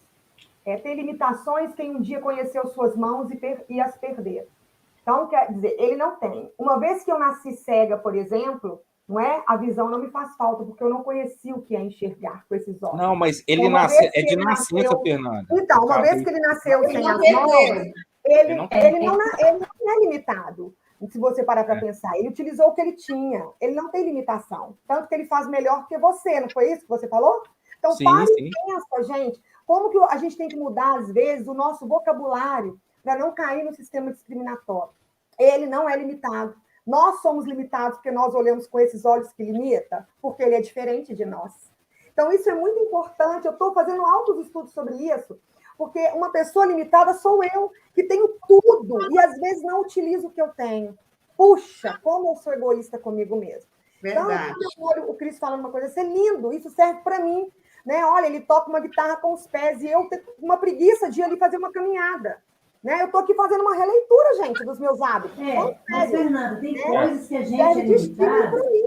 S2: Tem limitações quem um dia conheceu suas mãos e as perdeu. Então, quer dizer, ele não tem. Uma vez que eu nasci cega, por exemplo, não é? A visão não me faz falta, porque eu não conheci o que é enxergar com esses olhos.
S4: Não, mas ele nasceu, de nascença, Fernanda.
S2: Então, uma vez que ele nasceu sem as mãos, ele não é limitado. Se você parar para pensar, ele utilizou o que ele tinha, ele não tem limitação. Tanto que ele faz melhor que você, não foi isso que você falou? Então, para e pensa, gente, como que a gente tem que mudar, às vezes, o nosso vocabulário para não cair no sistema discriminatório. Ele não é limitado. Nós somos limitados porque nós olhamos com esses olhos que limita, porque ele é diferente de nós. Então, isso é muito importante. Eu estou fazendo altos estudos sobre isso, porque uma pessoa limitada sou eu, que tenho tudo, e às vezes não utilizo o que eu tenho. Puxa, como eu sou egoísta comigo mesmo.
S1: Verdade.
S2: Então, eu olho o Cris falando uma coisa, isso é lindo, isso serve para mim. Né? Olha, ele toca uma guitarra com os pés, e eu tenho uma preguiça de ir ali fazer uma caminhada. Né? Eu estou aqui fazendo uma releitura, gente, dos meus hábitos.
S3: Mas, Fernanda, tem coisas que a gente
S2: Serve
S3: é
S2: de estímulo
S3: limitada.
S2: para mim.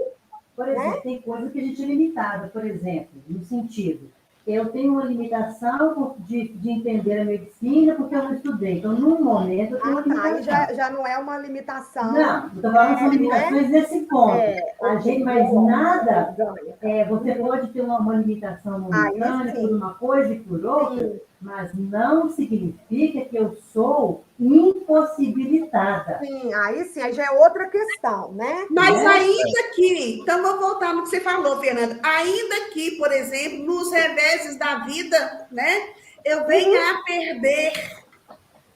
S3: Por exemplo, tem coisas que a gente é limitada, por exemplo, no sentido, eu tenho uma limitação de entender a medicina porque eu não estudei. Então, num momento, eu tenho uma limitação.
S2: Aí já não é uma limitação.
S3: Não, estou falando são limitações nesse ponto. Mas nada, você pode ter uma limitação momentânea por uma coisa e por outra, mas não significa que eu sou impossibilitada.
S2: Sim, aí já é outra questão, né?
S1: Mas ainda que, então vou voltar no que você falou, Fernanda, ainda que, por exemplo, nos reveses da vida, né, eu venha a perder,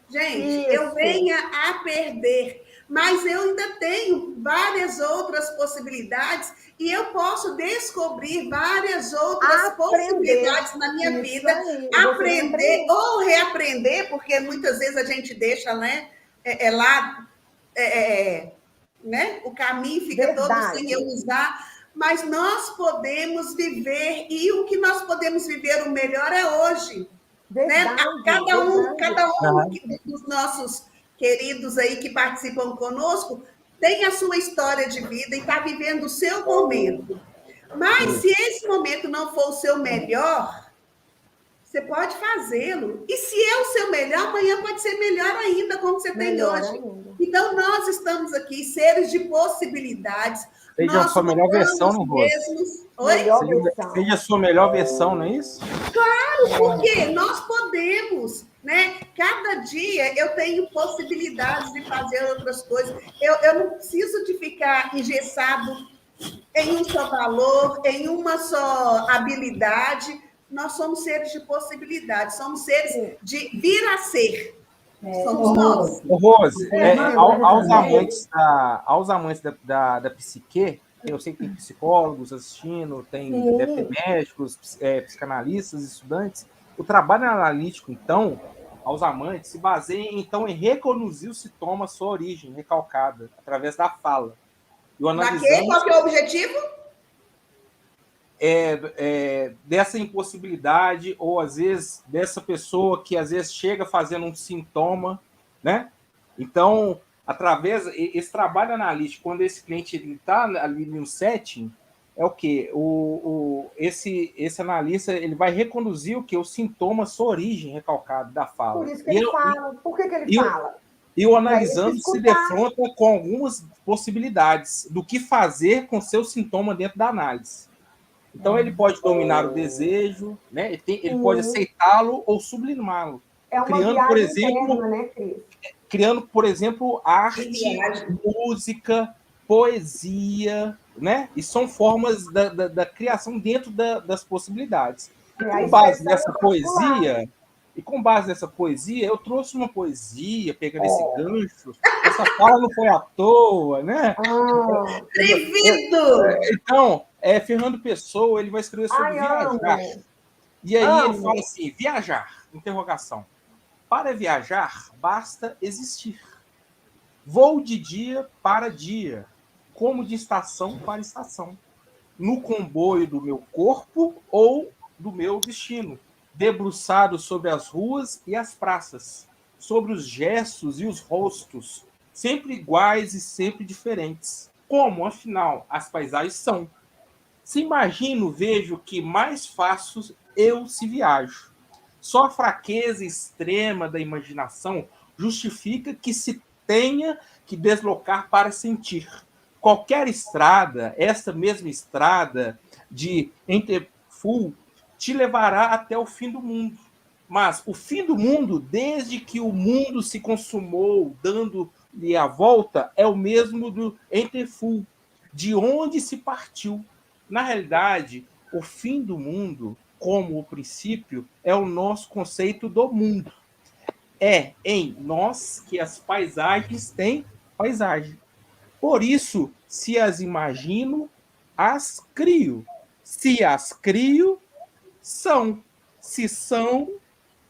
S1: gente, eu venha a perder, mas eu ainda tenho várias outras possibilidades e eu posso descobrir várias outras possibilidades na minha vida, aprender ou reaprender, porque muitas vezes a gente deixa, né, né? O caminho fica todo sem eu usar, mas nós podemos viver, e o que nós podemos viver o melhor é hoje. Né? Cada um dos nossos queridos aí que participam conosco tem a sua história de vida e está vivendo o seu momento. Mas se esse momento não for o seu melhor, você pode fazê-lo. E se é o seu melhor, amanhã pode ser melhor ainda, como você tem hoje. Então, nós estamos aqui, seres de possibilidades.
S4: Seja a sua melhor versão, não vou. Seja a sua melhor versão, não é isso?
S1: Claro, porque nós podemos, né? Cada dia eu tenho possibilidades de fazer outras coisas. Eu não preciso de ficar engessado em um só valor, em uma só habilidade. Nós somos seres de possibilidades, somos seres de vir a ser. Somos nós.
S4: Rose, aos amantes da psique, eu sei que tem psicólogos assistindo, tem médicos, psicanalistas, estudantes. O trabalho analítico, então, aos amantes, se baseia então em reconhecer o sintoma, sua origem recalcada, através da fala.
S1: Qual que é o objetivo?
S4: Dessa impossibilidade, ou às vezes dessa pessoa que às vezes chega fazendo um sintoma, né? Então, através esse trabalho analítico, quando esse cliente está ali no setting, é o quê? Esse analista ele vai reconduzir o quê? O sintoma, sua origem recalcada da fala.
S2: Por isso que ele fala. Por que ele fala?
S4: E o analisando se defronta com algumas possibilidades do que fazer com seu sintoma dentro da análise. Então, ele pode dominar o desejo, né? Ele pode aceitá-lo ou sublimá-lo. Criando, por exemplo, interna, né, Cris? Criando, por exemplo, arte, música, poesia, né? E são formas da criação dentro das possibilidades. Com base nessa poesia, eu trouxe uma poesia, pegando esse gancho. Essa fala não foi à toa, né? Então, Fernando Pessoa, ele vai escrever sobre viajar. E aí ele fala assim, viajar, interrogação. Para viajar, basta existir. Vou de dia para dia, como de estação para estação. No comboio do meu corpo ou do meu destino. Debruçado sobre as ruas e as praças. Sobre os gestos e os rostos. Sempre iguais e sempre diferentes. Como, afinal, as paisagens são. Se imagino, vejo que mais faço eu se viajo. Só a fraqueza extrema da imaginação justifica que se tenha que deslocar para sentir. Qualquer estrada, essa mesma estrada de Enterfull, te levará até o fim do mundo. Mas o fim do mundo, desde que o mundo se consumou, dando-lhe a volta, é o mesmo do Enterfull, de onde se partiu. Na realidade, o fim do mundo, como o princípio, é o nosso conceito do mundo. É em nós que as paisagens têm paisagem. Por isso, se as imagino, as crio. Se as crio, são. Se são,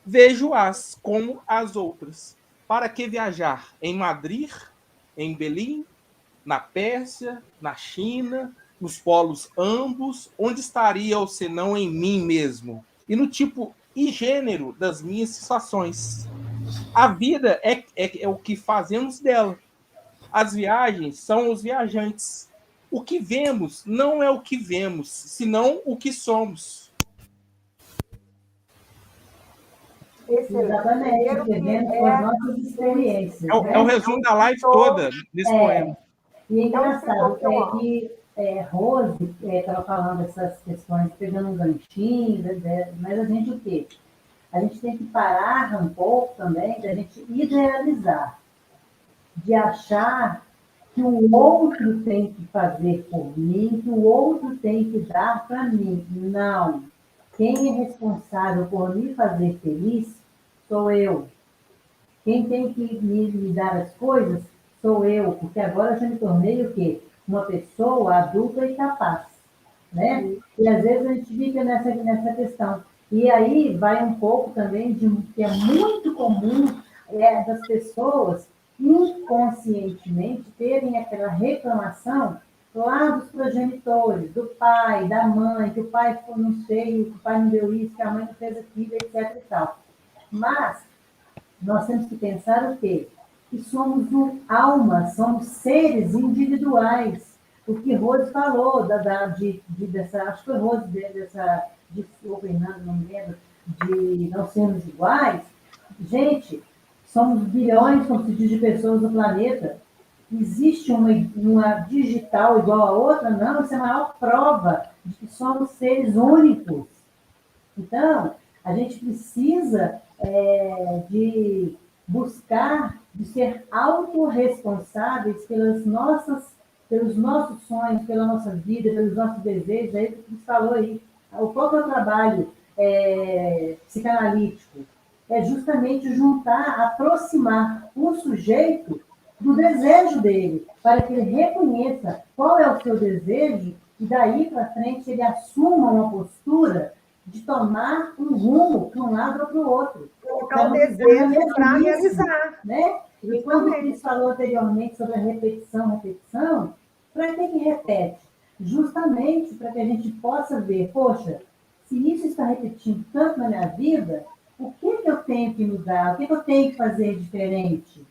S4: vejo-as como as outras. Para que viajar? Em Madrid, em Berlim, na Pérsia, na China, nos polos ambos, onde estaria ou senão em mim mesmo? E no tipo e gênero das minhas sensações. A vida é o que fazemos dela. As viagens são os viajantes. O que vemos não é o que vemos, senão o que somos.
S2: Excelente.
S3: Exatamente,
S2: Primeiro que
S3: vivendo com as nossas experiências.
S4: É o resumo da live toda desse poema.
S3: E é engraçado
S2: Então,
S3: que Rose estava falando essas questões, pegando um ganchinho, mas a gente o quê? A gente tem que parar um pouco também da gente idealizar, de achar que o outro tem que fazer por mim, que o outro tem que dar para mim. Não. Quem é responsável por me fazer feliz sou eu. Quem tem que me dar as coisas sou eu, porque agora eu já me tornei o quê? Uma pessoa adulta e capaz, né? E às vezes a gente fica nessa questão. E aí vai um pouco também de que é muito comum das pessoas inconscientemente terem aquela reclamação lá dos progenitores, do pai, da mãe, que o pai não sei, que o pai não deu isso, que a mãe não fez aquilo, etc. e tal. Mas nós temos que pensar o quê? Que somos almas, somos seres individuais. O que Rose falou, dessa, acho que foi Rose, ou Fernando, não me lembro, de não sermos iguais. Gente, somos bilhões, como se diz, de pessoas no planeta. Existe uma digital igual a outra? Não, isso é a maior prova de que somos seres únicos. Então, a gente precisa de buscar, de ser autorresponsáveis pelos nossos sonhos, pela nossa vida, pelos nossos desejos. Aí que você falou aí, o próprio trabalho psicanalítico é justamente juntar, aproximar o sujeito do desejo dele, para que ele reconheça qual é o seu desejo e daí para frente ele assuma uma postura de tomar um rumo para um lado ou para o outro.
S2: Colocar o desejo para realizar.
S3: Né? E quando o Cris falou anteriormente sobre a repetição, para que repete? Justamente para que a gente possa ver, poxa, se isso está repetindo tanto na minha vida, o que eu tenho que mudar? O que eu tenho que fazer diferente?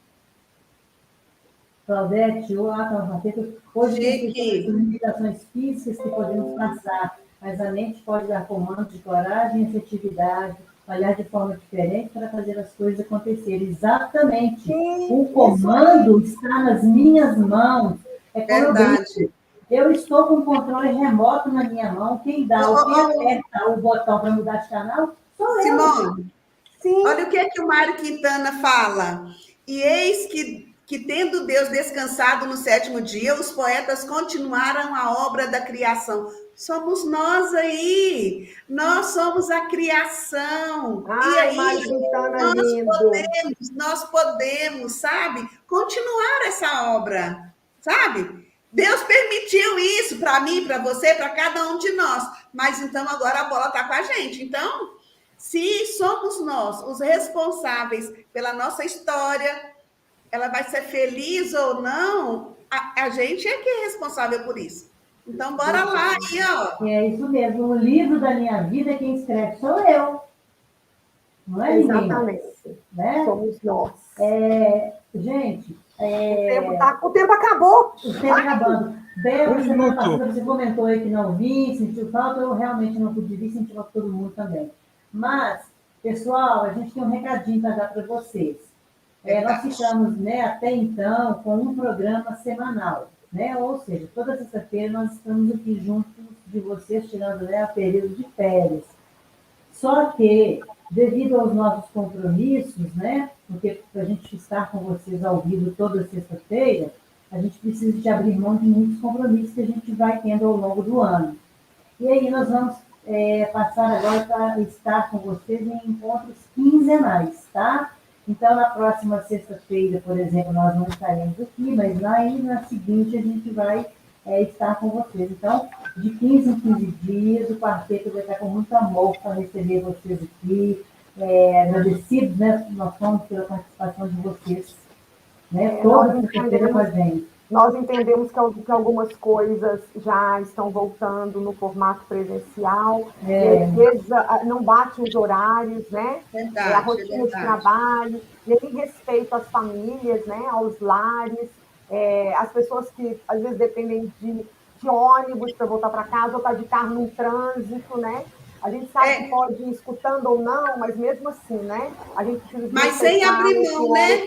S3: Claudete, hoje tem limitações físicas que podemos passar, mas a mente pode dar comandos de coragem e assertividade, olhar de forma diferente para fazer as coisas acontecerem. Exatamente. Sim, o comando está nas minhas mãos. É como verdade. Eu estou com o controle remoto na minha mão. Quem aperta o botão para mudar de canal sou
S1: Simone, sim. Olha o que o Mário Quintana fala. E eis que tendo Deus descansado no 7º dia, os poetas continuaram a obra da criação. Somos nós aí. Nós somos a criação.
S2: Ai, e aí,
S1: nós podemos, sabe? Continuar essa obra, sabe? Deus permitiu isso para mim, para você, para cada um de nós. Mas então agora a bola está com a gente. Então, se somos nós os responsáveis pela nossa história, ela vai ser feliz ou não, a gente é que é responsável por isso. Então, bora lá aí, ó.
S3: É isso mesmo. O livro da minha vida, quem escreve sou eu. Não é ninguém.
S2: Exatamente.
S3: Né?
S2: Somos nós.
S3: Gente...
S2: O tempo acabou.
S3: O tempo acabando. Bela, semana passada você comentou aí que não vi, sentiu falta, eu realmente não pude vir, senti falta todo mundo também. Mas, pessoal, a gente tem um recadinho para dar para vocês. Nós ficamos, até então, com um programa semanal, ou seja, toda sexta-feira nós estamos aqui juntos de vocês, tirando o período de férias. Só que, devido aos nossos compromissos, porque para a gente estar com vocês ao vivo toda sexta-feira, a gente precisa de abrir mão de muitos compromissos que a gente vai tendo ao longo do ano. E aí nós vamos passar agora para estar com vocês em encontros quinzenais, tá? Então, na próxima sexta-feira, por exemplo, nós não estaremos aqui, mas aí na seguinte a gente vai estar com vocês. Então, de 15 em 15 dias, o quarteto vai estar com muito amor para receber vocês aqui. Agradecidos, nós somos pela participação de vocês, toda sexta-feira com a gente.
S2: Nós entendemos que algumas coisas já estão voltando no formato presencial, e às vezes não bate os horários, né?
S1: Verdade,
S2: A rotina de trabalho, e aí respeito às famílias, né? Aos lares, as pessoas que às vezes dependem de ônibus para voltar para casa, ou estar de carro no trânsito, né? A gente sabe que pode ir escutando ou não, mas mesmo assim, né? A gente precisa de
S1: mas sem abrir mão, né?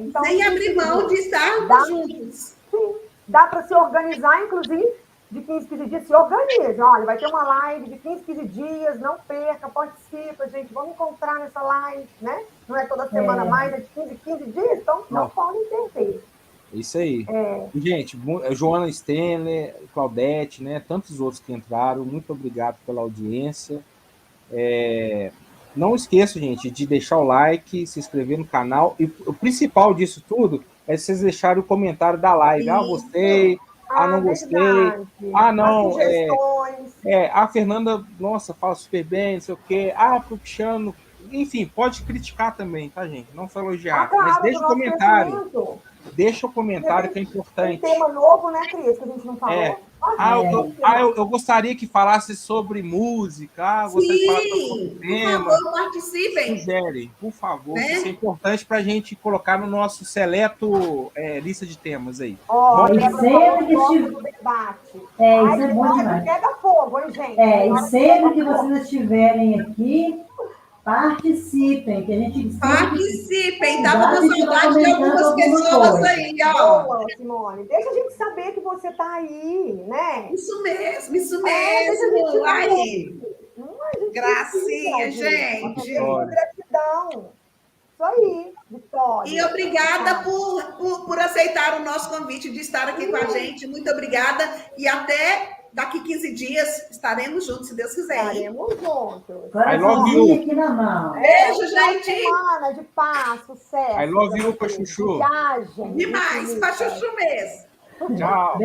S2: Então,
S1: sem abrir mão de estarmos juntos.
S2: Sim, dá para se organizar, inclusive, de 15, 15 dias, se organize. Olha, vai ter uma live de 15, 15 dias, não perca, participa, gente, vamos encontrar nessa live, né? Não é toda semana mais, é de 15, 15 dias, então não podem perder.
S4: Isso aí. Gente, Joana Stenler, Claudete, né? Tantos outros que entraram, muito obrigado pela audiência. Não esqueça, gente, de deixar o like, se inscrever no canal. E o principal disso tudo é vocês deixarem o comentário da live. Ah, gostei. Ah, não gostei.
S2: Verdade.
S4: Ah, não.
S2: As sugestões.
S4: A Fernanda, nossa, fala super bem, não sei o quê. Ah, pro Cristiano. Enfim, pode criticar também, tá, gente? Não só elogiar.
S2: Claro,
S4: mas deixa o comentário. Deixa o comentário que é importante.
S2: Tem tema novo, né, Cris, que a gente não falou.
S4: Eu gostaria que falasse sobre música. Gostaria de falar sobre tema.
S1: Por favor, participem.
S4: Sugerem, por favor. Isso é importante para a gente colocar no nosso seleto lista de temas aí.
S3: Sempre que
S2: debate.
S3: Isso é bom demais.
S2: Pega fogo, hein, gente?
S3: E sempre que vocês estiverem aqui, participem, que a gente
S1: participem, tava com saudade de algumas pessoas aí, ó.
S2: Boa, Simone, deixa a gente saber que você tá aí, né?
S1: Isso mesmo. Aí. Gracinha, gente.
S2: Gratidão. Isso aí, Vitória.
S1: E obrigada por aceitar o nosso convite de estar aqui com a gente. Muito obrigada. E até daqui 15 dias estaremos juntos, se Deus quiser.
S2: Estaremos juntos.
S4: I love you.
S3: Aqui na mão.
S1: Beijo, gente.
S2: Semana de paz, sucesso.
S4: I love you, Pachuchu.
S2: Viagem.
S1: Demais, Pachuchu mesmo.
S4: Tchau.